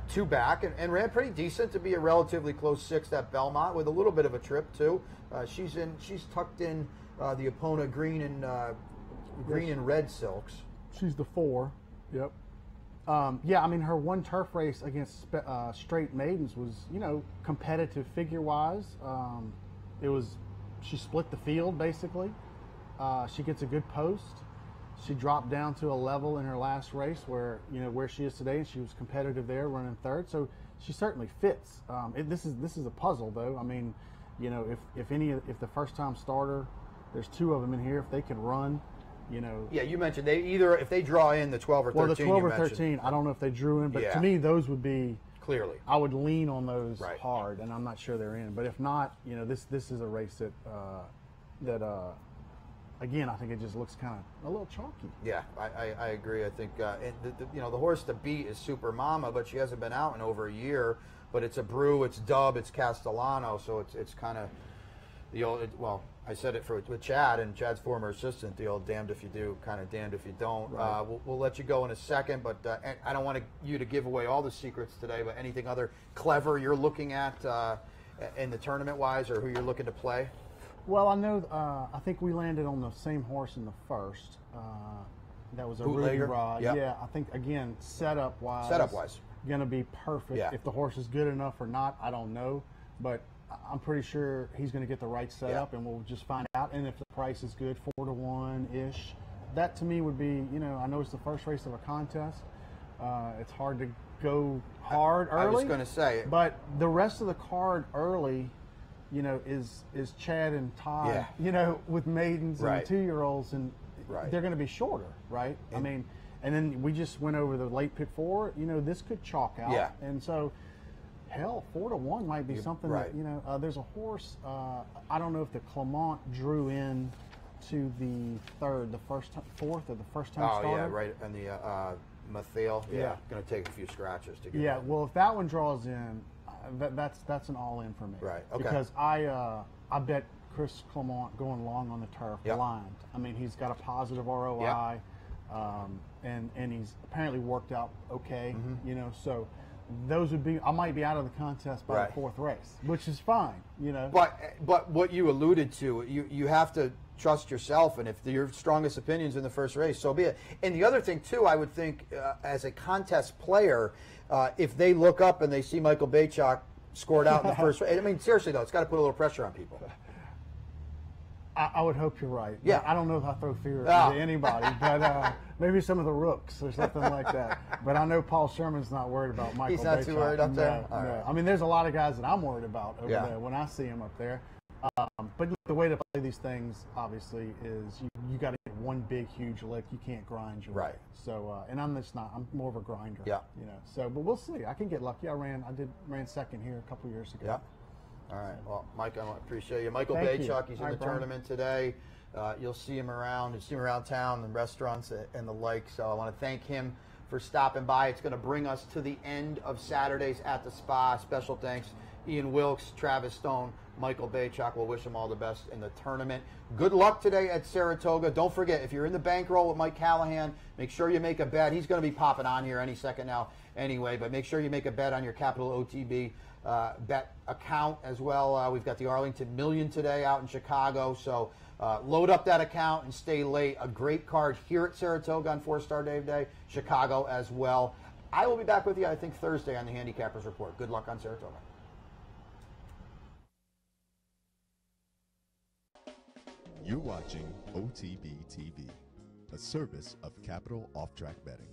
2 back, and ran pretty decent to be a relatively close 6th at Belmont with a little bit of a trip too. She's tucked in the Opponent green and red silks. She's the 4. Yep. Yeah, I mean, her one turf race against straight maidens was, competitive figure-wise. She split the field, basically. She gets a good post. She dropped down to a level in her last race where she is today, and she was competitive there, running 3rd. So she certainly fits. This is a puzzle, though. I mean, You know, if the first time starter, there's 2 of them in here. If they can run, you know. Yeah, you mentioned if they draw in the 12 or 13. Well, the 12 or 13, I don't know if they drew in, but to me those would be clearly. I would lean on those hard, and I'm not sure they're in. But if not, you know, this is a race that again, I think it just looks kind of a little chalky. Yeah, I agree. I think you know, the horse to beat is Super Mama, but she hasn't been out in over a year. But it's a Brew, it's Dub, it's Castellano, so it's kind of the old. Well, I said it with Chad and Chad's former assistant, the old damned if you do, kind of damned if you don't. Right. We'll let you go in a second, but I don't want you to give away all the secrets today. But anything other clever you're looking at in the tournament wise, or who you're looking to play? Well, I know. I think we landed on the same horse in the first. That was a Ruby Rod. Yep. Yeah, I think again setup wise, going to be perfect. Yeah. If the horse is good enough or not, I don't know, but I'm pretty sure he's going to get the right setup, and we'll just find out. And if the price is good, 4-1 ish, that to me would be, you know, I know it's the first race of a contest. It's hard to go hard early. I was going to say, but the rest of the card early, you know, is Chad and Todd, you know, with maidens and 2-year-olds, and they're going to be shorter, right? I mean, and then we just went over the late pick 4. You know, this could chalk out, and so. Hell, 4-1 might be something that, you know, there's a horse, I don't know if the Clement drew in to the fourth or the first time starter. Oh, yeah, right, and the Mathail, going to take a few scratches to get Yeah, well, if that one draws in, that's an all-in for me. Right, okay. Because I bet Chris Clement going long on the turf blind. I mean, he's got a positive ROI, and he's apparently worked out okay, you know, so... Those would be. I might be out of the contest by the 4th race, which is fine, you know. But what you alluded to, you have to trust yourself, and if your strongest opinion's in the first race, so be it. And the other thing too, I would think, as a contest player, if they look up and they see Michael Bachok scored out in the first race, I mean, seriously though, it's got to put a little pressure on people. I would hope you're right. Yeah. I don't know if I throw fear into anybody, but maybe some of the rooks or something like that. But I know Paul Sherman's not worried about Michael Bachok. He's not too worried up there? No, no. I mean, there's a lot of guys that I'm worried about over there when I see him up there. But the way to play these things, obviously, is you got to get one big, huge lick. You can't grind your way. So, and I'm just not. I'm more of a grinder. Yeah. You know. So, but we'll see. I can get lucky. I ran second here a couple years ago. Yeah. All right. Well, Mike, I appreciate you. Michael Thank Bachok, you. he's in the tournament today. You'll see him around. You'll see him around town, the restaurants and the like. So I want to thank him for stopping by. It's going to bring us to the end of Saturdays at the Spa. Special thanks, Ian Wilkes, Travis Stone, Michael Bachok. We'll wish them all the best in the tournament. Good luck today at Saratoga. Don't forget, if you're in the bankroll with Mike Callahan, make sure you make a bet. He's going to be popping on here any second now anyway, but make sure you make a bet on your Capital OTB bet account as well. We've got the Arlington Million today out in Chicago, so load up that account and stay late. A great card here at Saratoga on 4-Star Dave Day, Chicago as well. I will be back with you, I think, Thursday on the Handicappers Report. Good luck on Saratoga. You're watching OTB TV, a service of Capital Off Track Betting.